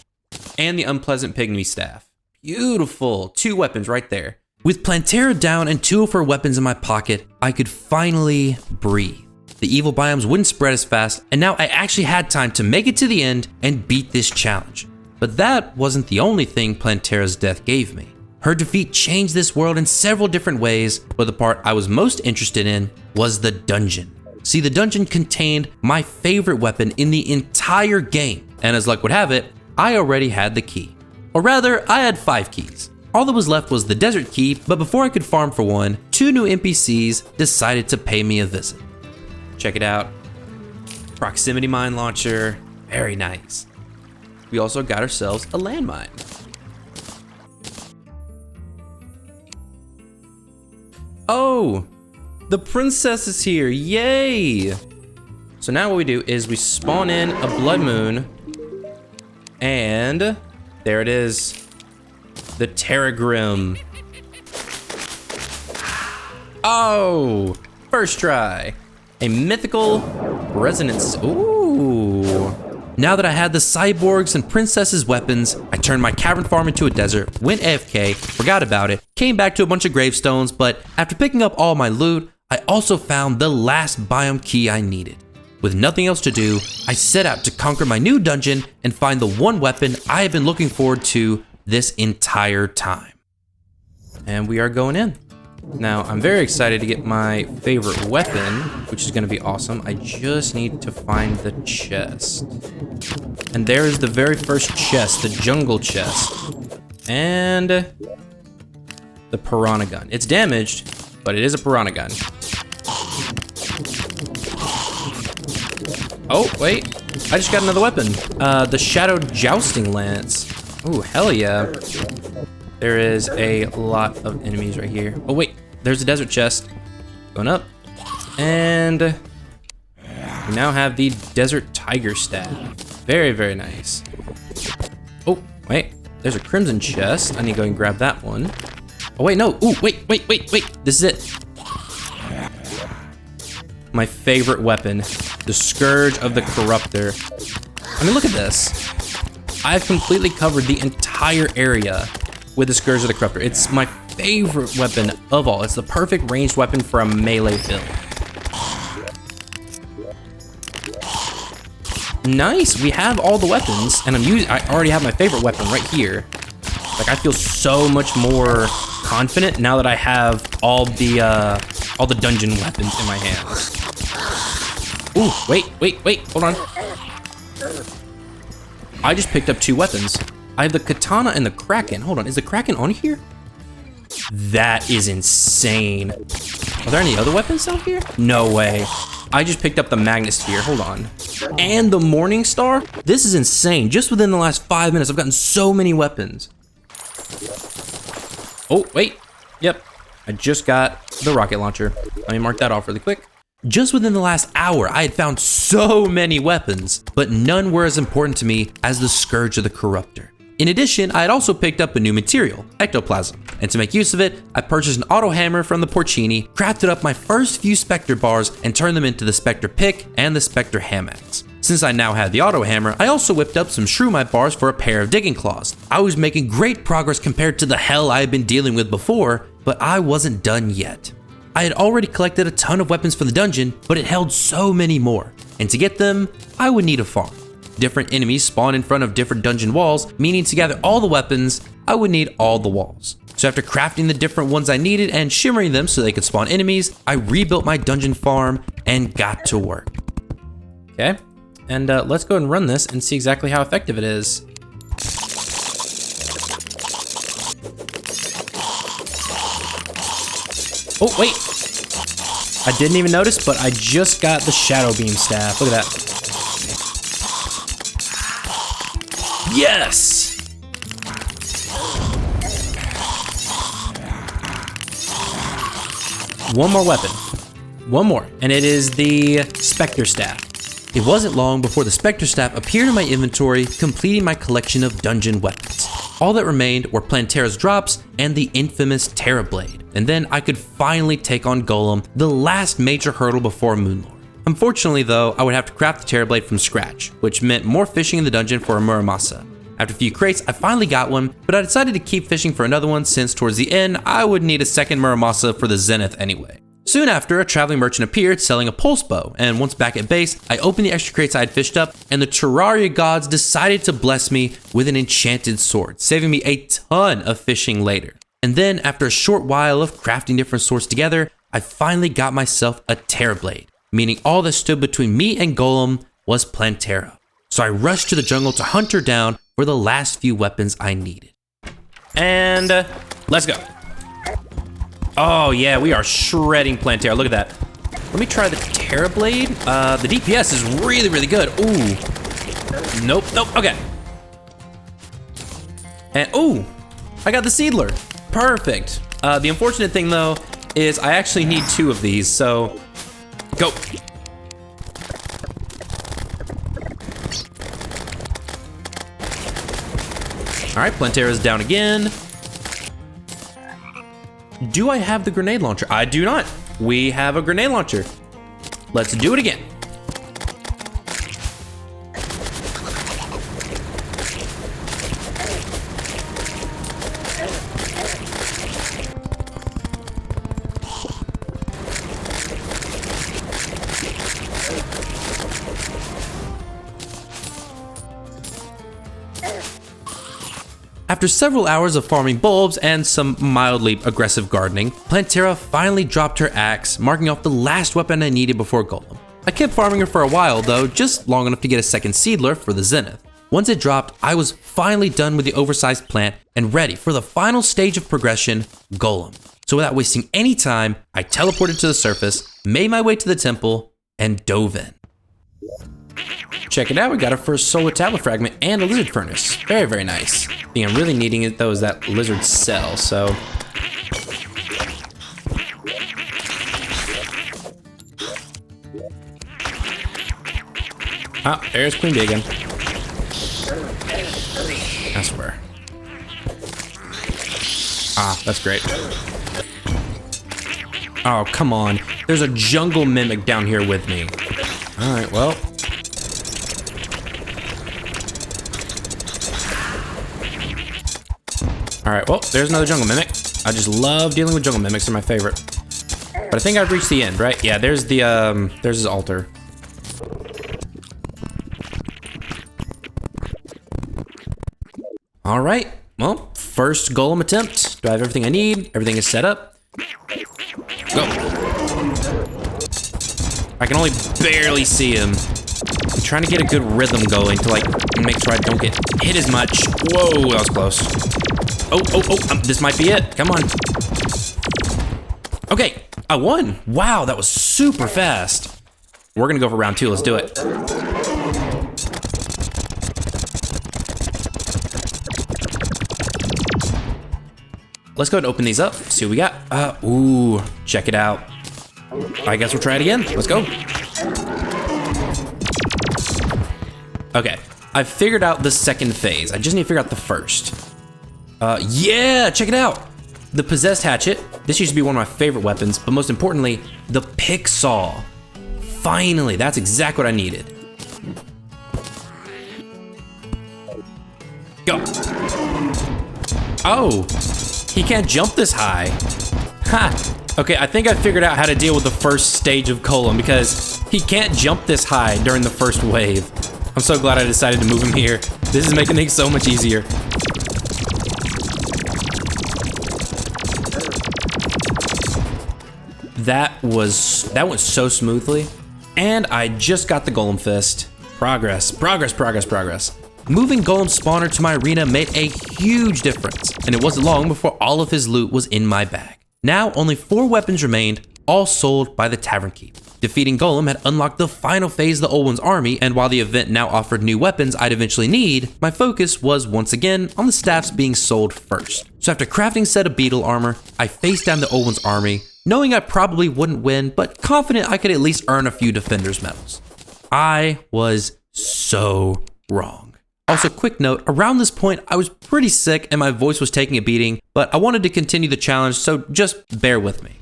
and the Unpleasant Pygmy Staff. Beautiful, 2 weapons right there. With Plantera down and 2 of her weapons in my pocket, I could finally breathe. The evil biomes wouldn't spread as fast, and now I actually had time to make it to the end and beat this challenge. But that wasn't the only thing Plantera's death gave me. Her defeat changed this world in several different ways, but the part I was most interested in was the dungeon. See, the dungeon contained my favorite weapon in the entire game, and as luck would have it, I already had the key. Or rather, I had 5 keys. All that was left was the desert key, but before I could farm for one, 2 new NPCs decided to pay me a visit. Check it out. Proximity mine launcher, very nice. We also got ourselves a landmine. Oh! The princess is here, yay! So now what we do is we spawn in a blood moon, and there it is, the Terragrim. Oh, first try, a mythical resonance. Ooh. Now that I had the cyborgs and princess's weapons, I turned my cavern farm into a desert, went AFK, forgot about it, came back to a bunch of gravestones, but after picking up all my loot, I also found the last biome key I needed. With nothing else to do, I set out to conquer my new dungeon and find the one weapon I have been looking forward to this entire time. And we are going in. Now, I'm very excited to get my favorite weapon, which is going to be awesome. I just need to find the chest. And there is the very first chest, the jungle chest. And the piranha gun. It's damaged, but it is a piranha gun. Oh, wait. I just got another weapon. The Shadowed Jousting Lance. Ooh, hell yeah. There is a lot of enemies right here. Oh, wait. There's a desert chest. Going up. And we now have the Desert Tiger Staff. Very, very nice. Oh, wait. There's a Crimson chest. I need to go and grab that one. Oh, wait, no. Ooh, wait. This is it. My favorite weapon, the Scourge of the Corruptor. I mean, look at this. I've completely covered the entire area with the Scourge of the Corruptor. It's my favorite weapon of all. It's the perfect ranged weapon for a melee build. Nice, we have all the weapons, and I already have my favorite weapon right here. Like, I feel so much more confident now that I have all the dungeon weapons in my hands. Ooh, wait, hold on. I just picked up 2 weapons. I have the katana and the kraken. Hold on, is the kraken on here? That is insane. Are there any other weapons down here? No way. I just picked up the magnet sphere. Hold on. And the morning star? This is insane. Just within the last 5 minutes, I've gotten so many weapons. Oh, wait. Yep. I just got the rocket launcher. Let me mark that off really quick. Just within the last hour, I had found so many weapons, but none were as important to me as the Scourge of the Corruptor. In addition, I had also picked up a new material, ectoplasm, and to make use of it, I purchased an auto hammer from the Porcini, crafted up my first few Spectre bars, and turned them into the Spectre pick and the Spectre hamax. Since I now had the auto hammer, I also whipped up some shroomite bars for a pair of digging claws. I was making great progress compared to the hell I had been dealing with before, but I wasn't done yet. I had already collected a ton of weapons for the dungeon, but it held so many more, and to get them, I would need a farm. Different enemies spawn in front of different dungeon walls, meaning to gather all the weapons, I would need all the walls. So after crafting the different ones I needed and shimmering them so they could spawn enemies, I rebuilt my dungeon farm and got to work. Okay, and let's go and run this and see exactly how effective it is. Oh, wait. I didn't even notice, but I just got the Shadow Beam staff. Look at that. Yes! One more weapon. One more, and it is the Spectre Staff. It wasn't long before the Spectre Staff appeared in my inventory, completing my collection of dungeon weapons. All that remained were Plantera's drops and the infamous Terra Blade, and then I could finally take on Golem, the last major hurdle before Moonlord. Unfortunately though, I would have to craft the Terra Blade from scratch, which meant more fishing in the dungeon for a Muramasa. After a few crates, I finally got one, but I decided to keep fishing for another one since towards the end, I would need a second Muramasa for the Zenith anyway. Soon after, a traveling merchant appeared selling a pulse bow, and once back at base, I opened the extra crates I had fished up, and the Terraria gods decided to bless me with an enchanted sword, saving me a ton of fishing later. And then, after a short while of crafting different swords together, I finally got myself a Terra Blade, meaning all that stood between me and Golem was Plantera. So I rushed to the jungle to hunt her down for the last few weapons I needed. And let's go. Oh yeah, we are shredding Plantera. Look at that. Let me try the Terra Blade. The DPS is really, really good. Ooh. Nope, nope, okay. And ooh, I got the Seedler. Perfect. The unfortunate thing though, is I actually need 2 of these, so go. All right, Plantera's down again. Do I have the grenade launcher? I do not. We have a grenade launcher. Let's do it again. After several hours of farming bulbs and some mildly aggressive gardening, Plantera finally dropped her axe, marking off the last weapon I needed before Golem. I kept farming her for a while though, just long enough to get a second Seedler for the Zenith. Once it dropped, I was finally done with the oversized plant and ready for the final stage of progression, Golem. So without wasting any time, I teleported to the surface, made my way to the temple, and dove in. Check it out, we got our first solar tablet fragment and a lizard furnace. Very, very nice. The thing I'm really needing it though is that lizard cell, so. Ah, there's Queen Bee again. I swear. Ah, that's great. Oh, come on. There's a jungle mimic down here with me. All right, well. All right, well, there's another jungle mimic. I just love dealing with jungle mimics. They're my favorite. But I think I've reached the end, right? Yeah, there's the, there's his altar. All right, well, first golem attempt. Do I have everything I need? Everything is set up. Go. I can only barely see him. I'm trying to get a good rhythm going to like make sure I don't get hit as much. Whoa, that was close. Oh, this might be it. Come on. Okay, I won. Wow, that was super fast. We're gonna go for round 2, let's do it. Let's go ahead and open these up, see what we got. Ooh, check it out. I guess we'll try it again, let's go. Okay, I've figured out the second phase. I just need to figure out the first. Yeah, check it out. The Possessed Hatchet. This used to be one of my favorite weapons, but most importantly, the Pick Saw. Finally, that's exactly what I needed. Go. Oh, he can't jump this high. Ha. Okay, I think I figured out how to deal with the first stage of Golem because he can't jump this high during the first wave. I'm so glad I decided to move him here. This is making things so much easier. That went so smoothly. And I just got the Golem Fist. Progress, progress, progress, progress. Moving Golem Spawner to my arena made a huge difference, and it wasn't long before all of his loot was in my bag. Now only 4 weapons remained, all sold by the Tavern Keep. Defeating Golem had unlocked the final phase of the Old One's army, and while the event now offered new weapons I'd eventually need, my focus was once again on the staffs being sold first. So after crafting a set of beetle armor, I faced down the Old One's army, knowing I probably wouldn't win, but confident I could at least earn a few Defender's medals. I was so wrong. Also, quick note, around this point, I was pretty sick and my voice was taking a beating, but I wanted to continue the challenge, so just bear with me.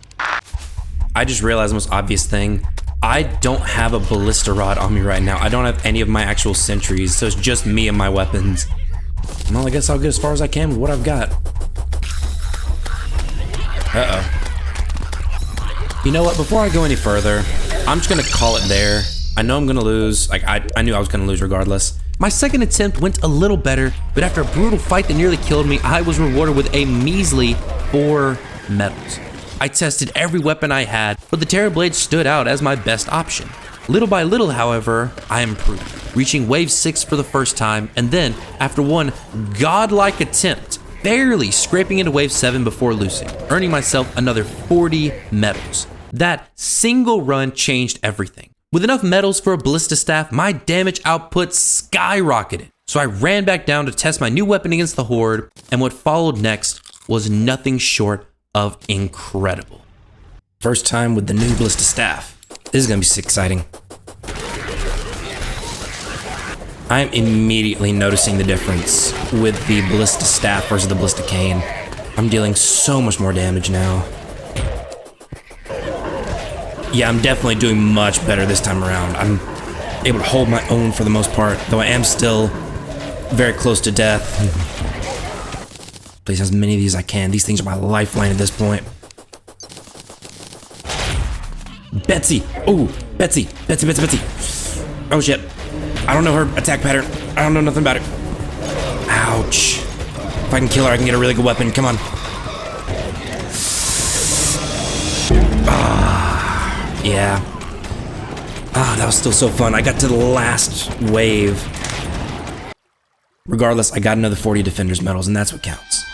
I just realized the most obvious thing. I don't have a ballista rod on me right now. I don't have any of my actual sentries, so it's just me and my weapons. Well, I guess I'll get as far as I can with what I've got. Uh-oh. You know what, before I go any further, I'm just gonna call it there. I know I'm gonna lose, like I knew I was gonna lose regardless. My second attempt went a little better, but after a brutal fight that nearly killed me, I was rewarded with a measly 4 medals. I tested every weapon I had, but the Terra Blade stood out as my best option. Little by little, however, I improved, reaching wave 6 for the first time, and then, after one godlike attempt, barely scraping into wave 7 before losing, earning myself another 40 medals. That single run changed everything. With enough medals for a ballista staff, my damage output skyrocketed. So I ran back down to test my new weapon against the Horde, and what followed next was nothing short of incredible. First time with the new ballista staff. This is gonna be exciting. I'm immediately noticing the difference with the ballista staff versus the ballista cane. I'm dealing so much more damage now. Yeah, I'm definitely doing much better this time around. I'm able to hold my own for the most part, though I am still very close to death. Please, as many of these as I can. These things are my lifeline at this point. Betsy! Oh, Betsy! Betsy, Betsy, Betsy! Oh shit. I don't know her attack pattern. I don't know nothing about her. Ouch. If I can kill her, I can get a really good weapon. Come on. Yeah. That was still so fun. I got to the last wave. Regardless, I got another 40 Defender's medals, and that's what counts.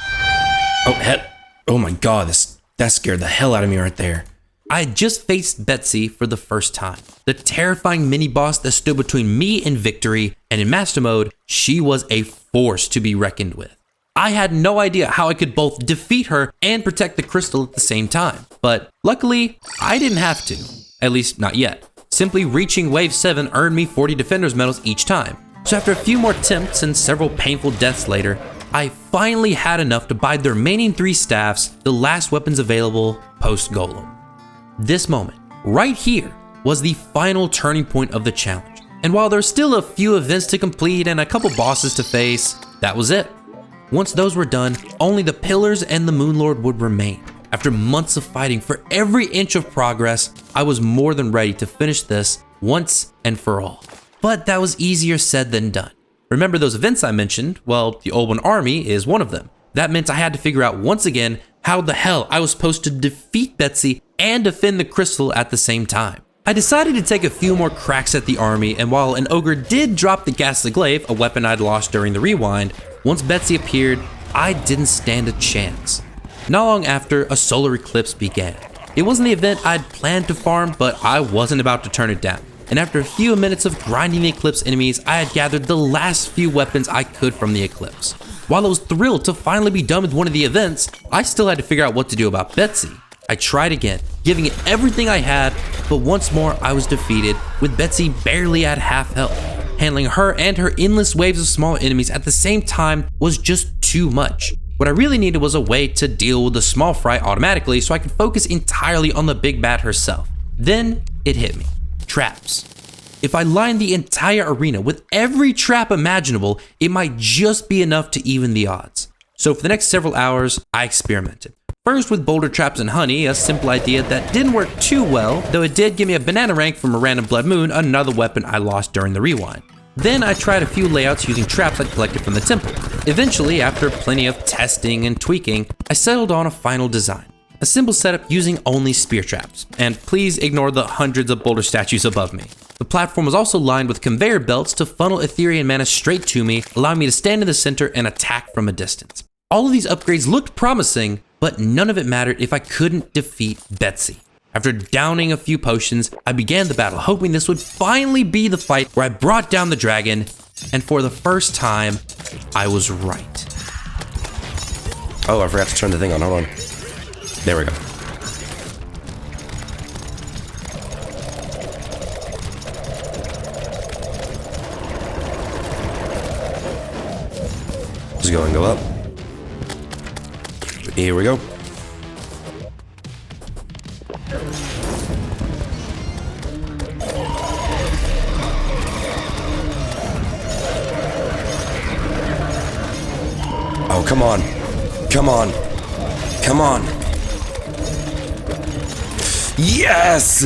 Oh my god, that scared the hell out of me right there. I had just faced Betsy for the first time. The terrifying mini-boss that stood between me and victory, and in Master Mode, she was a force to be reckoned with. I had no idea how I could both defeat her and protect the crystal at the same time. But luckily, I didn't have to. At least, not yet. Simply reaching wave 7 earned me 40 Defender's medals each time. So after a few more attempts and several painful deaths later, I finally had enough to buy the remaining 3 staffs, the last weapons available post-Golem. This moment, right here, was the final turning point of the challenge. And while there's still a few events to complete and a couple bosses to face, that was it. Once those were done, only the Pillars and the Moonlord would remain. After months of fighting for every inch of progress, I was more than ready to finish this once and for all. But that was easier said than done. Remember those events I mentioned? Well, the Old One Army is one of them. That meant I had to figure out once again how the hell I was supposed to defeat Betsy and defend the crystal at the same time. I decided to take a few more cracks at the army, and while an ogre did drop the Ghastly Glaive, a weapon I'd lost during the rewind, once Betsy appeared, I didn't stand a chance. Not long after, a solar eclipse began. It wasn't the event I'd planned to farm, but I wasn't about to turn it down. And after a few minutes of grinding the Eclipse enemies, I had gathered the last few weapons I could from the Eclipse. While I was thrilled to finally be done with one of the events, I still had to figure out what to do about Betsy. I tried again, giving it everything I had, but once more I was defeated, with Betsy barely at half health. Handling her and her endless waves of small enemies at the same time was just too much. What I really needed was a way to deal with the small fry automatically so I could focus entirely on the big bad herself. Then it hit me. Traps. If I lined the entire arena with every trap imaginable, it might just be enough to even the odds. So for the next several hours, I experimented. First with boulder traps and honey, a simple idea that didn't work too well, though it did give me a banana rank from a random blood moon, another weapon I lost during the rewind. Then I tried a few layouts using traps I'd collected from the temple. Eventually, after plenty of testing and tweaking, I settled on a final design. A simple setup using only spear traps, and please ignore the hundreds of boulder statues above me. The platform was also lined with conveyor belts to funnel Ethereal mana straight to me, allowing me to stand in the center and attack from a distance. All of these upgrades looked promising, but none of it mattered if I couldn't defeat Betsy. After downing a few potions, I began the battle, hoping this would finally be the fight where I brought down the dragon, and for the first time, I was right. Oh, I forgot to turn the thing on, hold on. There we go. Just go and go up. Here we go. Oh, come on. Come on. Come on. Yes!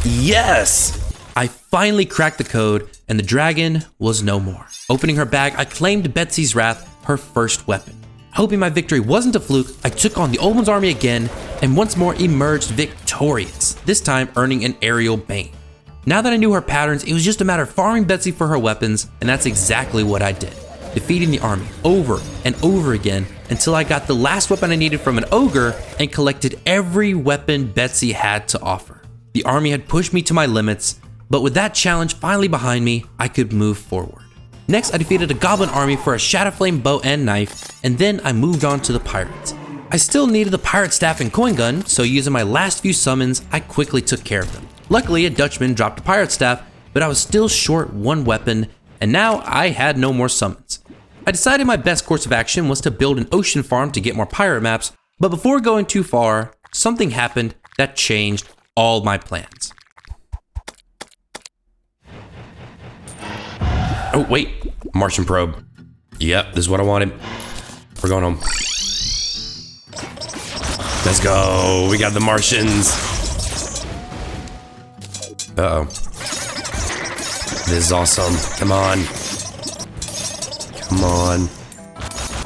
Yes! I finally cracked the code, and the dragon was no more. Opening her bag, I claimed Betsy's Wrath, her first weapon. Hoping my victory wasn't a fluke, I took on the Old One's army again, and once more emerged victorious, this time earning an aerial bane. Now that I knew her patterns, it was just a matter of farming Betsy for her weapons, and that's exactly what I did. Defeating the army over and over again until I got the last weapon I needed from an ogre and collected every weapon Betsy had to offer. The army had pushed me to my limits, but with that challenge finally behind me, I could move forward. Next, I defeated a goblin army for a Shadowflame bow and knife, and then I moved on to the pirates. I still needed the pirate staff and coin gun, so using my last few summons, I quickly took care of them. Luckily, a Dutchman dropped a pirate staff, but I was still short one weapon, and now I had no more summons. I decided my best course of action was to build an ocean farm to get more pirate maps, but before going too far, something happened that changed all my plans. Oh, wait. Martian probe. Yep, this is what I wanted. We're going home. Let's go. We got the Martians. Uh-oh. This is awesome. Come on. Come on.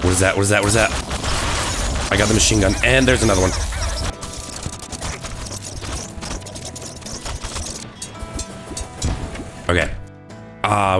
What is that? What is that? What is that? I got the machine gun, and there's another one. Okay.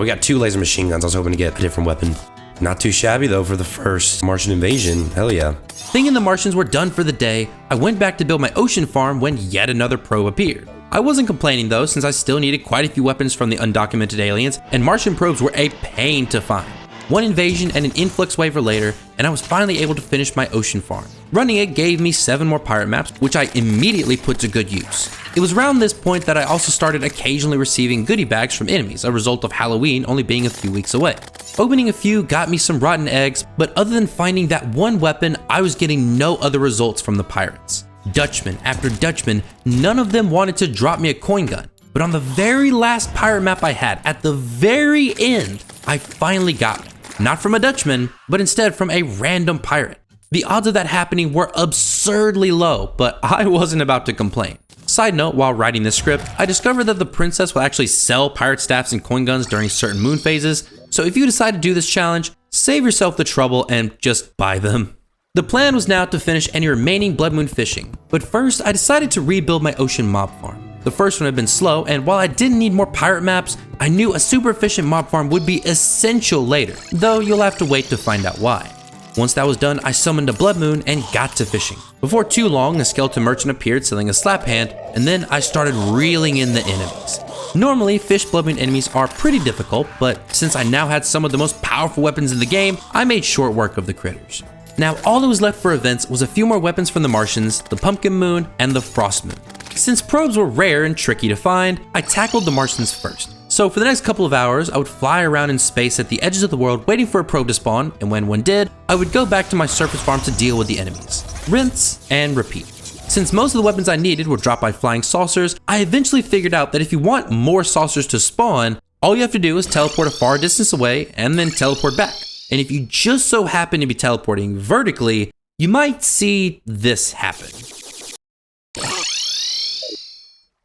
We got 2 laser machine guns. I was hoping to get a different weapon. Not too shabby, though, for the first Martian invasion. Hell yeah. Thinking the Martians were done for the day, I went back to build my ocean farm when yet another probe appeared. I wasn't complaining though, since I still needed quite a few weapons from the undocumented aliens, and Martian probes were a pain to find. One invasion and an influx wave were later, and I was finally able to finish my ocean farm. Running it gave me 7 more pirate maps, which I immediately put to good use. It was around this point that I also started occasionally receiving goodie bags from enemies, a result of Halloween only being a few weeks away. Opening a few got me some rotten eggs, but other than finding that one weapon, I was getting no other results from the pirates. Dutchman after Dutchman, none of them wanted to drop me a coin gun. But on the very last pirate map I had, at the very end, I finally got it. Not from a Dutchman, but instead from a random pirate. The odds of that happening were absurdly low, but I wasn't about to complain. Side note, while writing this script, I discovered that the princess will actually sell pirate staffs and coin guns during certain moon phases, so if you decide to do this challenge, save yourself the trouble and just buy them. The plan was now to finish any remaining blood moon fishing, but first I decided to rebuild my ocean mob farm. The first one had been slow, and while I didn't need more pirate maps, I knew a super efficient mob farm would be essential later, though you'll have to wait to find out why. Once that was done, I summoned a blood moon and got to fishing. Before too long, a skeleton merchant appeared selling a slap hand, and then I started reeling in the enemies. Normally, fish blood moon enemies are pretty difficult, but since I now had some of the most powerful weapons in the game, I made short work of the critters. Now, all that was left for events was a few more weapons from the Martians, the Pumpkin Moon, and the Frost Moon. Since probes were rare and tricky to find, I tackled the Martians first. So for the next couple of hours, I would fly around in space at the edges of the world waiting for a probe to spawn, and when one did, I would go back to my surface farm to deal with the enemies. Rinse and repeat. Since most of the weapons I needed were dropped by flying saucers, I eventually figured out that if you want more saucers to spawn, all you have to do is teleport a far distance away and then teleport back. And if you just so happen to be teleporting vertically, you might see this happen.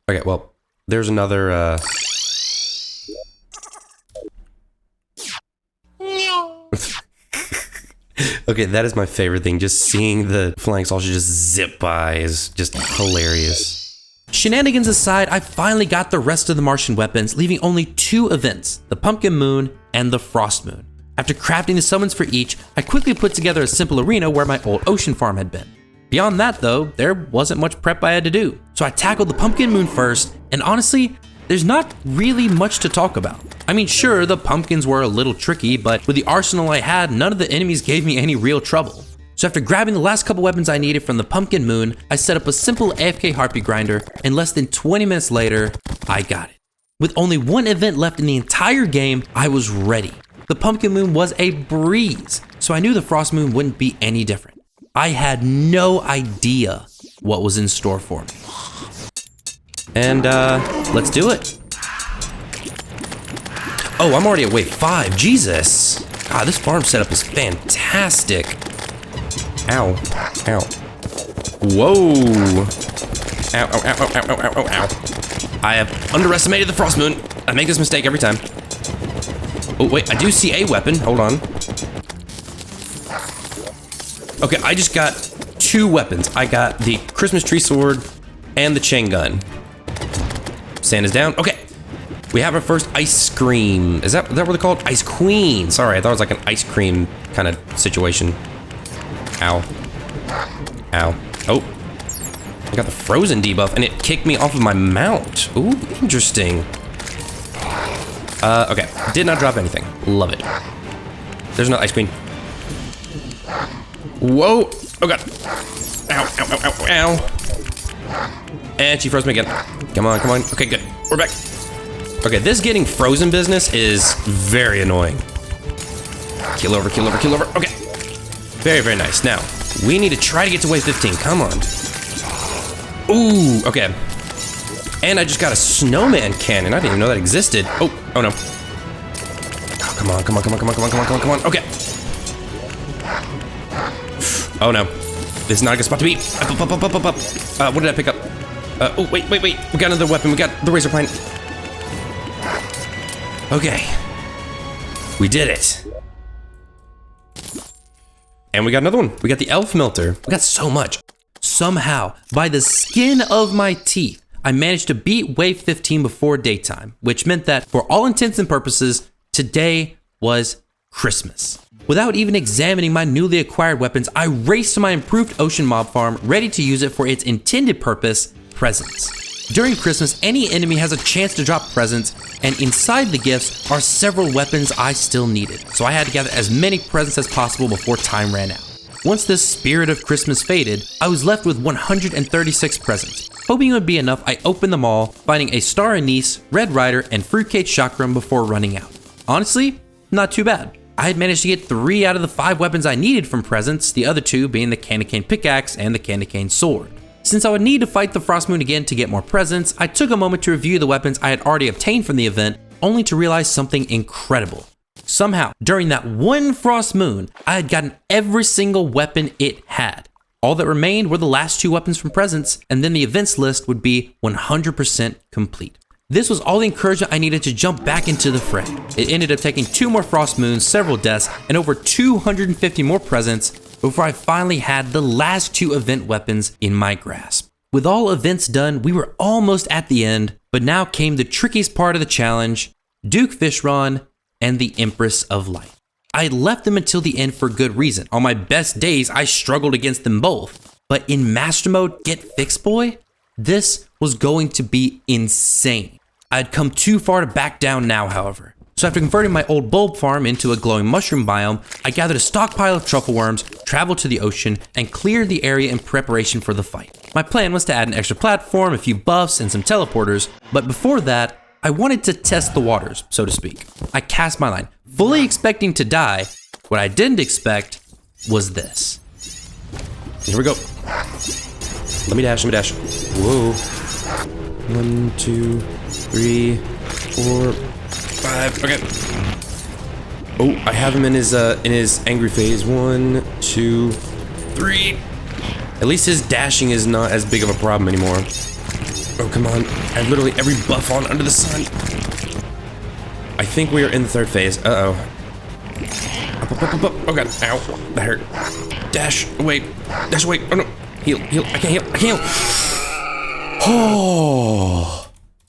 Okay, well, there's another, Okay, that is my favorite thing. Just seeing the flying saucer just zip by is just hilarious. Shenanigans aside, I finally got the rest of the Martian weapons, leaving only 2 events, the Pumpkin Moon and the Frost Moon. After crafting the summons for each, I quickly put together a simple arena where my old ocean farm had been. Beyond that though, there wasn't much prep I had to do. So I tackled the Pumpkin Moon first, and honestly, there's not really much to talk about. I mean, sure, the pumpkins were a little tricky, but with the arsenal I had, none of the enemies gave me any real trouble. So after grabbing the last couple weapons I needed from the Pumpkin Moon, I set up a simple AFK Harpy grinder, and less than 20 minutes later, I got it. With only 1 event left in the entire game, I was ready. The Pumpkin Moon was a breeze, so I knew the Frost Moon wouldn't be any different. I had no idea what was in store for me. And let's do it. Oh, I'm already at wave 5, Jesus. God, this farm setup is fantastic. Ow, ow. Whoa. Ow, ow, ow, ow, ow, ow, ow, ow. I have underestimated the Frost Moon. I make this mistake every time. Oh, wait, I do see a weapon, hold on. Okay, I just got 2 weapons. I got the Christmas tree sword and the chain gun. Sand is down, okay. We have our first ice cream. Is that what they're called? Ice Queen. Sorry, I thought it was like an ice cream kind of situation. Ow. Ow. Oh. I got the frozen debuff and it kicked me off of my mount. Ooh, interesting. Okay. Did not drop anything. Love it. There's no ice queen. Whoa. Oh god. Ow, ow, ow, ow, ow. And she froze me again. Come on, come on. Okay, good. We're back. Okay, this getting frozen business is very annoying. Kill over, kill over, kill over. Okay. Very, very nice. Now, we need to try to get to wave 15. Come on. Ooh, okay. And I just got a snowman cannon. I didn't even know that existed. Oh no. Oh, come on, come on, come on, come on, come on, come on, come on, come on. Okay. Oh no. This is not a good spot to be. Up. What did I pick up? Oh, wait. We got another weapon. We got the razor pine. Okay. We did it. And we got another one. We got the elf melter. We got so much. Somehow, by the skin of my teeth, I managed to beat wave 15 before daytime, which meant that for all intents and purposes, today was Christmas. Without even examining my newly acquired weapons, I raced to my improved ocean mob farm, ready to use it for its intended purpose, presents. During Christmas, any enemy has a chance to drop presents, and inside the gifts are several weapons I still needed, so I had to gather as many presents as possible before time ran out. Once the spirit of Christmas faded, I was left with 136 presents. Hoping it would be enough, I opened them all, finding a star anise, red rider, and fruitcake chakram before running out. Honestly, not too bad. I had managed to get 3 out of the 5 weapons I needed from presents, the other 2 being the candy cane pickaxe and the candy cane sword. Since I would need to fight the Frost Moon again to get more presents, I took a moment to review the weapons I had already obtained from the event, only to realize something incredible. Somehow, during that one Frost Moon, I had gotten every single weapon it had. All that remained were the last 2 weapons from presents, and then the events list would be 100% complete. This was all the encouragement I needed to jump back into the fray. It ended up taking 2 more Frost Moons, several deaths, and over 250 more presents before I finally had the last 2 event weapons in my grasp. With all events done, we were almost at the end, but now came the trickiest part of the challenge, Duke Fishron and the Empress of Light. I left them until the end for good reason. On my best days, I struggled against them both. But in Master Mode GetFixedBoi, this was going to be insane. I had come too far to back down now, however. So after converting my old bulb farm into a glowing mushroom biome, I gathered a stockpile of truffle worms, traveled to the ocean, and cleared the area in preparation for the fight. My plan was to add an extra platform, a few buffs, and some teleporters, but before that, I wanted to test the waters, so to speak. I cast my line, fully expecting to die. What I didn't expect was this. Here we go. Let me dash, Whoa. 1, 2, 3, 4, 5. Okay. Oh, I have him in his angry phase. 1, 2, 3. At least his dashing is not as big of a problem anymore. Oh, come on. I have literally every buff on under the sun. I think we are in the third phase. Uh-oh. Oh, God. Ow. That hurt. Dash away. Dash away. Oh, no. Heal. I can't heal. Oh.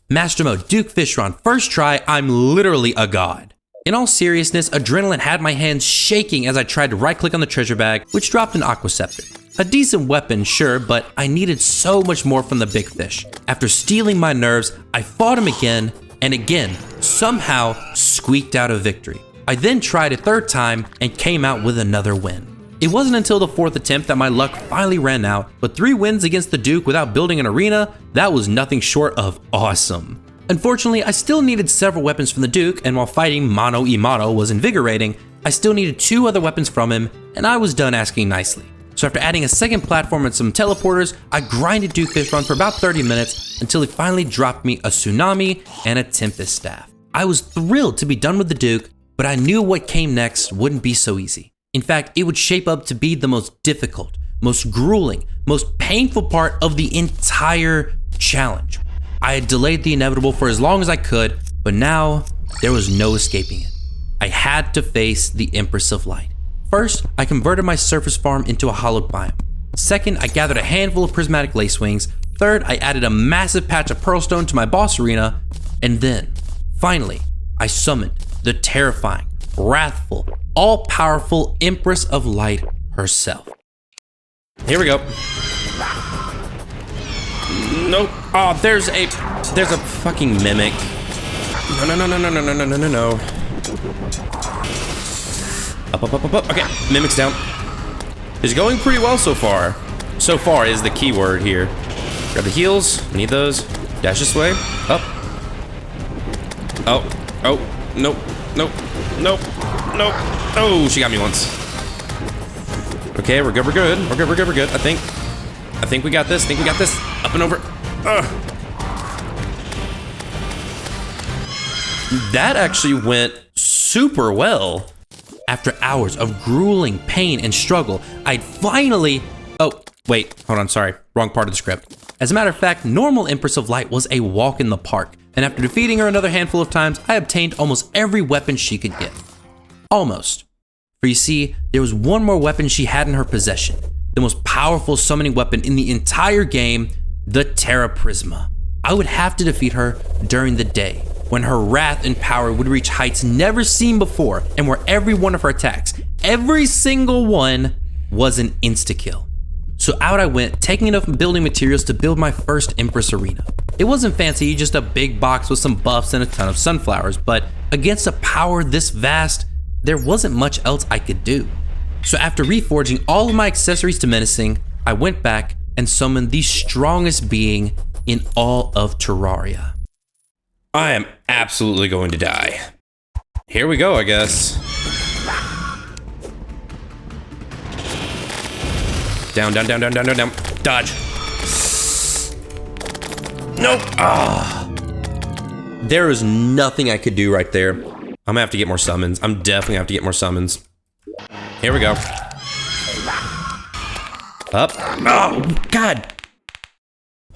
Master Mode Duke Fishron. First try, I'm literally a god. In all seriousness, adrenaline had my hands shaking as I tried to right-click on the treasure bag, which dropped an Aqua Scepter. A decent weapon, sure, but I needed so much more from the big fish. After stealing my nerves, I fought him again, and again, somehow squeaked out a victory. I then tried a third time and came out with another win. It wasn't until the fourth attempt that my luck finally ran out, but 3 wins against the Duke without building an arena, that was nothing short of awesome. Unfortunately, I still needed several weapons from the Duke, and while fighting Mano y Mano was invigorating, I still needed 2 other weapons from him, and I was done asking nicely. So after adding a second platform and some teleporters, I grinded Duke Fishron for about 30 minutes until he finally dropped me a Tsunami and a Tempest Staff. I was thrilled to be done with the Duke, but I knew what came next wouldn't be so easy. In fact, it would shape up to be the most difficult, most grueling, most painful part of the entire challenge. I had delayed the inevitable for as long as I could, but now there was no escaping it. I had to face the Empress of Light. First, I converted my surface farm into a hollowed biome. Second, I gathered a handful of prismatic lacewings. Third, I added a massive patch of pearlstone to my boss arena. And then, finally, I summoned the terrifying, wrathful, all-powerful Empress of Light herself. Here we go. Nope. Oh, there's a fucking mimic. No. Up. Okay, mimic's down. It's going pretty well so far. So far is the key word here. Grab the heals. We need those. Dash this way. Up. Oh. Nope. Oh, she got me once. Okay, we're good. I think we got this. Up and over. That actually went super well. After hours of grueling pain and struggle, I'd finally... Oh, wait, hold on, sorry. Wrong part of the script. As a matter of fact, normal Empress of Light was a walk in the park, and after defeating her another handful of times, I obtained almost every weapon she could get. Almost. For you see, there was one more weapon she had in her possession, the most powerful summoning weapon in the entire game, the Terra Prisma. I would have to defeat her during the day, when her wrath and power would reach heights never seen before, and where every one of her attacks, every single one, was an insta-kill. So out I went, taking enough building materials to build my first Empress Arena. It wasn't fancy, just a big box with some buffs and a ton of sunflowers, but against a power this vast, there wasn't much else I could do. So after reforging all of my accessories to menacing, I went back and summoned the strongest being in all of Terraria. I am absolutely going to die. Here we go, I guess. Down. Dodge. Nope. Ah. There is nothing I could do right there. I'm gonna have to get more summons. I'm definitely gonna have to get more summons. Here we go. Up. Oh, God.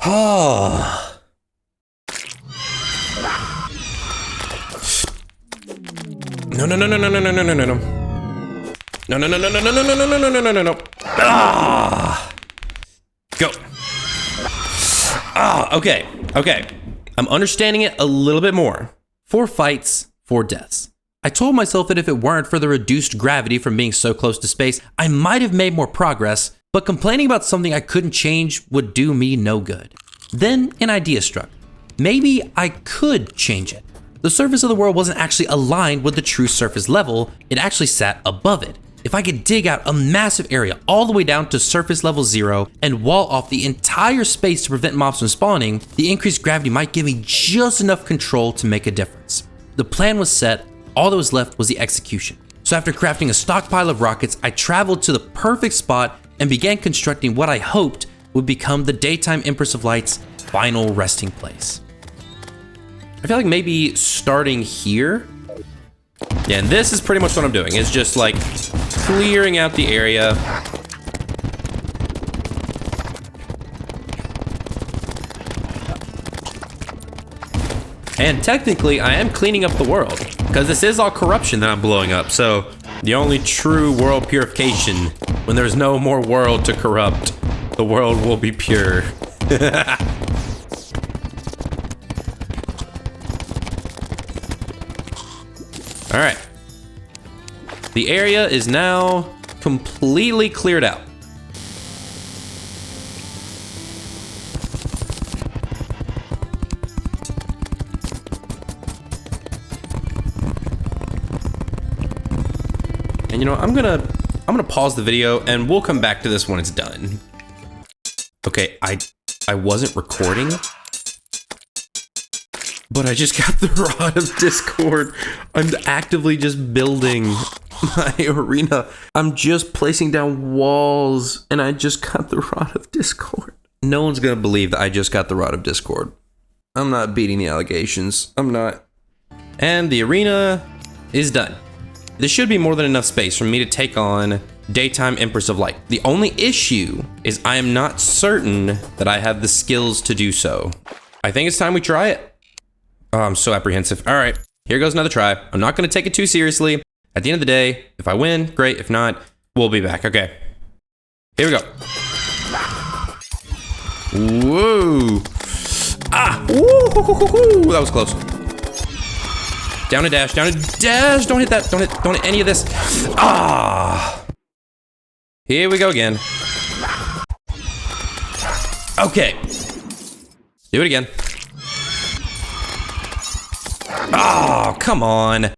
Oh. No. Ah. Go. Ah, okay. I'm understanding it a little bit more. 4 fights, 4 deaths. I told myself that if it weren't for the reduced gravity from being so close to space, I might have made more progress, but complaining about something I couldn't change would do me no good. Then an idea struck. Maybe I could change it. The surface of the world wasn't actually aligned with the true surface level, it actually sat above it. If I could dig out a massive area all the way down to surface level 0 and wall off the entire space to prevent mobs from spawning, the increased gravity might give me just enough control to make a difference. The plan was set, all that was left was the execution. So after crafting a stockpile of rockets, I traveled to the perfect spot and began constructing what I hoped would become the Daytime Empress of Light's final resting place. I feel like maybe starting here. Yeah, and this is pretty much what I'm doing. It's just like clearing out the area. And technically, I am cleaning up the world because this is all corruption that I'm blowing up. So the only true world purification, when there's no more world to corrupt, the world will be pure. All right. The area is now completely cleared out. And you know, I'm gonna pause the video and we'll come back to this when it's done. Okay, I wasn't recording, but I just got the rod of Discord. I'm actively just building my arena. I'm just placing down walls and I just got the rod of Discord. No one's gonna believe that I just got the rod of Discord. I'm not beating the allegations. I'm not. And the arena is done. This should be more than enough space for me to take on Daytime Empress of Light. The only issue is I am not certain that I have the skills to do so. I think it's time we try it. Oh, I'm so apprehensive. All right, here goes another try. I'm not gonna take it too seriously. At the end of the day, if I win, great. If not, we'll be back. Okay, here we go. Whoa. Ah, woo, that was close. Down a dash, down a dash. Don't hit that, don't hit any of this. Ah. Here we go again. Okay. Do it again. Oh, come on.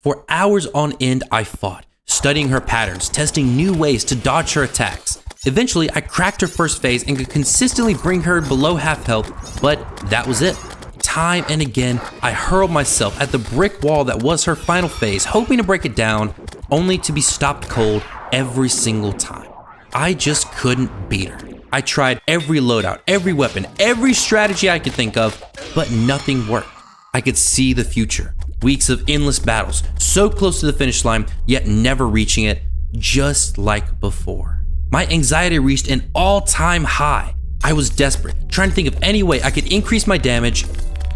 For hours on end, I fought, studying her patterns, testing new ways to dodge her attacks. Eventually, I cracked her first phase and could consistently bring her below half health, but that was it. Time and again, I hurled myself at the brick wall that was her final phase, hoping to break it down, only to be stopped cold every single time. I just couldn't beat her. I tried every loadout, every weapon, every strategy I could think of, but nothing worked. I could see the future. Weeks of endless battles, so close to the finish line, yet never reaching it, just like before. My anxiety reached an all-time high. I was desperate, trying to think of any way I could increase my damage,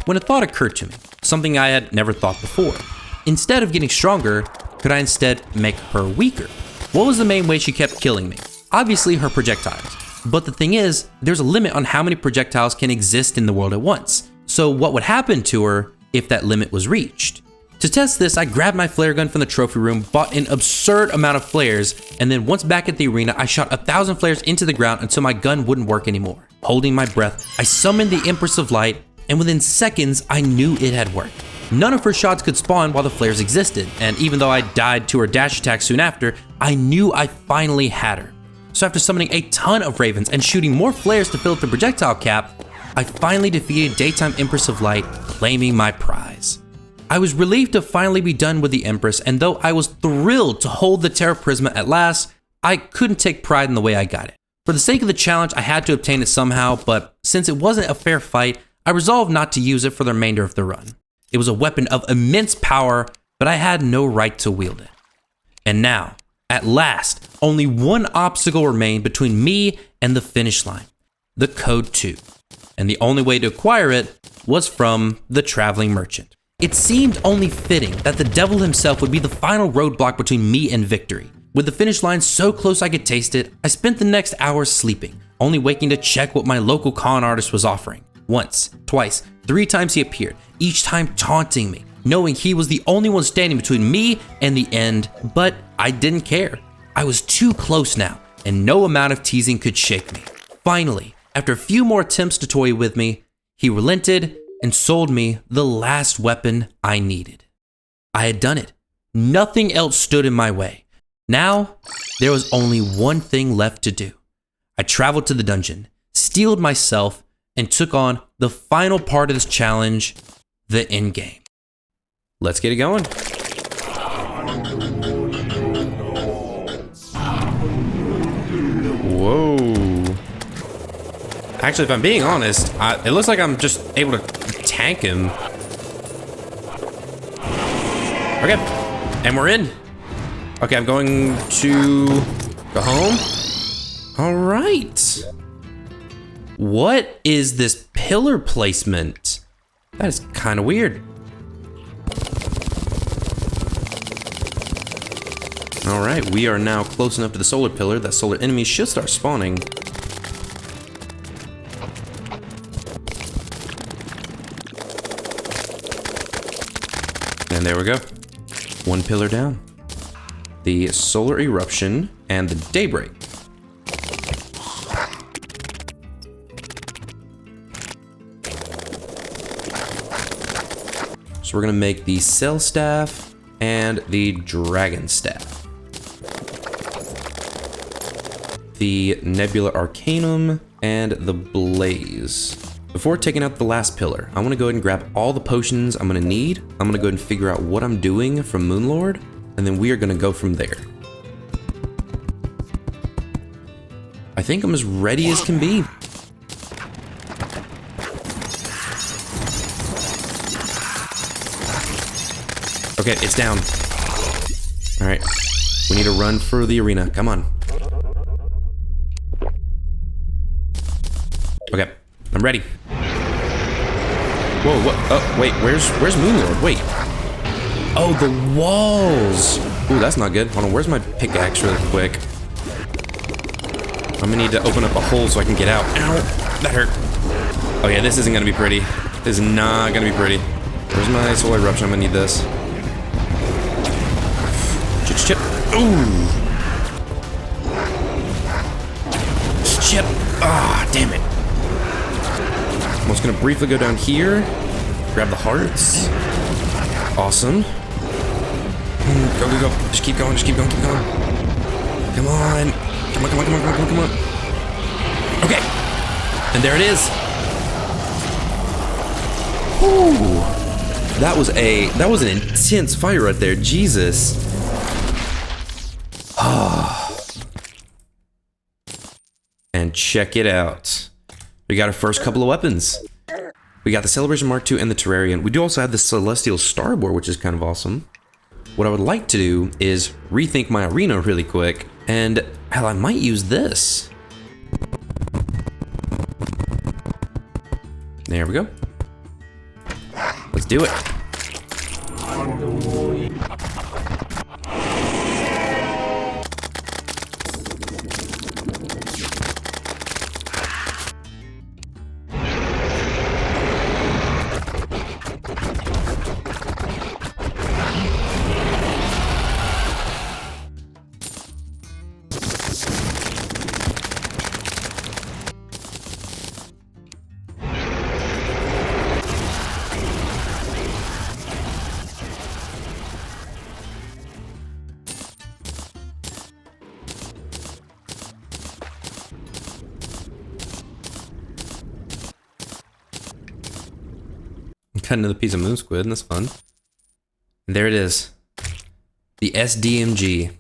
when a thought occurred to me, something I had never thought before. Instead of getting stronger, could I instead make her weaker? What was the main way she kept killing me? Obviously her projectiles. But the thing is, there's a limit on how many projectiles can exist in the world at once. So what would happen to her if that limit was reached? To test this, I grabbed my flare gun from the trophy room, bought an absurd amount of flares, and then once back at the arena, I shot 1,000 flares into the ground until my gun wouldn't work anymore. Holding my breath, I summoned the Empress of Light, and within seconds, I knew it had worked. None of her shots could spawn while the flares existed, and even though I died to her dash attack soon after, I knew I finally had her. So after summoning a ton of ravens and shooting more flares to fill up the projectile cap, I finally defeated Daytime Empress of Light, claiming my prize. I was relieved to finally be done with the Empress, and though I was thrilled to hold the Terra Prisma at last, I couldn't take pride in the way I got it. For the sake of the challenge, I had to obtain it somehow, but since it wasn't a fair fight, I resolved not to use it for the remainder of the run. It was a weapon of immense power, but I had no right to wield it. And now, at last, only one obstacle remained between me and the finish line: the Code 2. and the only way to acquire it was from the traveling merchant. It seemed only fitting that the devil himself would be the final roadblock between me and victory. With the finish line so close I could taste it, I spent the next hours sleeping, only waking to check what my local con artist was offering. Once, twice, 3 times he appeared, each time taunting me, knowing he was the only one standing between me and the end, but I didn't care. I was too close now, and no amount of teasing could shake me. Finally, after a few more attempts to toy with me, he relented and sold me the last weapon I needed. I had done it. Nothing else stood in my way. Now, there was only one thing left to do. I traveled to the dungeon, steeled myself, and took on the final part of this challenge, the end game. Let's get it going. Whoa. Actually, if I'm being honest, it looks like I'm just able to tank him. Okay, and we're in. Okay, I'm going to go home. All right. What is this pillar placement? That is kind of weird. All right, we are now close enough to the solar pillar that solar enemies should start spawning. And there we go. One pillar down. The solar eruption and the daybreak. So we're gonna make the cell staff and the dragon staff. The nebula arcanum and the blaze. Before taking out the last pillar, I want to go ahead and grab all the potions I'm going to need. I'm going to go ahead and figure out what I'm doing from Moonlord, and then we are going to go from there. I think I'm as ready as can be. Okay, it's down. All right, we need to run for the arena. Come on. Okay, I'm ready. Whoa, what? Oh, wait, where's Moonlord? Wait. Oh, the walls. Ooh, that's not good. Hold on, where's my pickaxe really quick? I'm gonna need to open up a hole so I can get out. Ow, that hurt. Oh yeah, this isn't gonna be pretty. This is not gonna be pretty. Where's my solar eruption? I'm gonna need this. Chip. Ooh. Chip. Ah, damn it. I'm just gonna briefly go down here, grab the hearts. Awesome. Go, go, go. Just keep going, just keep going, keep going. Come on. Come on, come on, come on, come on, come on. Okay. And there it is. Whew. That was an intense fight right there. Jesus. And check it out. We got our first couple of weapons. We got the Celebration Mark II and the Terrarian. We do also have the Celestial Starboard, which is kind of awesome. What I would like to do is rethink my arena really quick, and hell, I might use this. There we go. Let's do it. Cut another piece of moon squid, and that's fun. And there it is. The SDMG.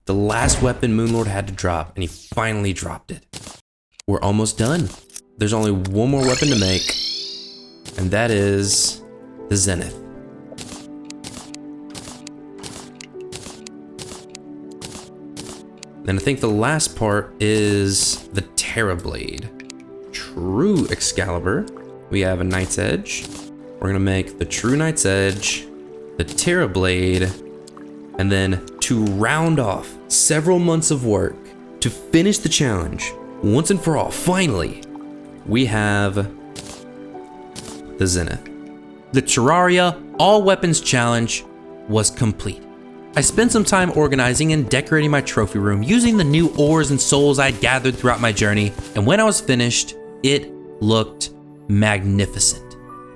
The last weapon Moonlord had to drop, and he finally dropped it. We're almost done. There's only one more weapon to make, and that is the Zenith. Then I think the last part is the Terra Blade. true Excalibur. We have a Knight's Edge. We're gonna make the true Knight's Edge, the Terra Blade, and then to round off several months of work to finish the challenge once and for all, finally, we have the Zenith. The Terraria All Weapons Challenge was complete. I spent some time organizing and decorating my trophy room using the new ores and souls I'd gathered throughout my journey, and when I was finished, it looked magnificent.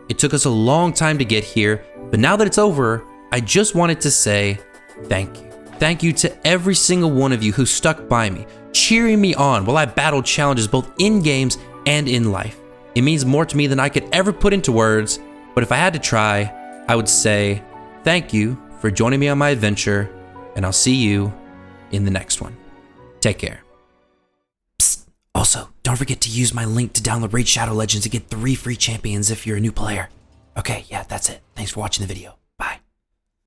It took us a long time to get here, but now that it's over, I just wanted to say thank you. Thank you to every single one of you who stuck by me, cheering me on while I battled challenges both in games and in life. It means more to me than I could ever put into words, but if I had to try, I would say thank you for joining me on my adventure, and I'll see you in the next one. Take care. Psst. Also, don't forget to use my link to download Raid Shadow Legends to get 3 free champions if you're a new player. Okay, yeah, that's it. Thanks for watching the video.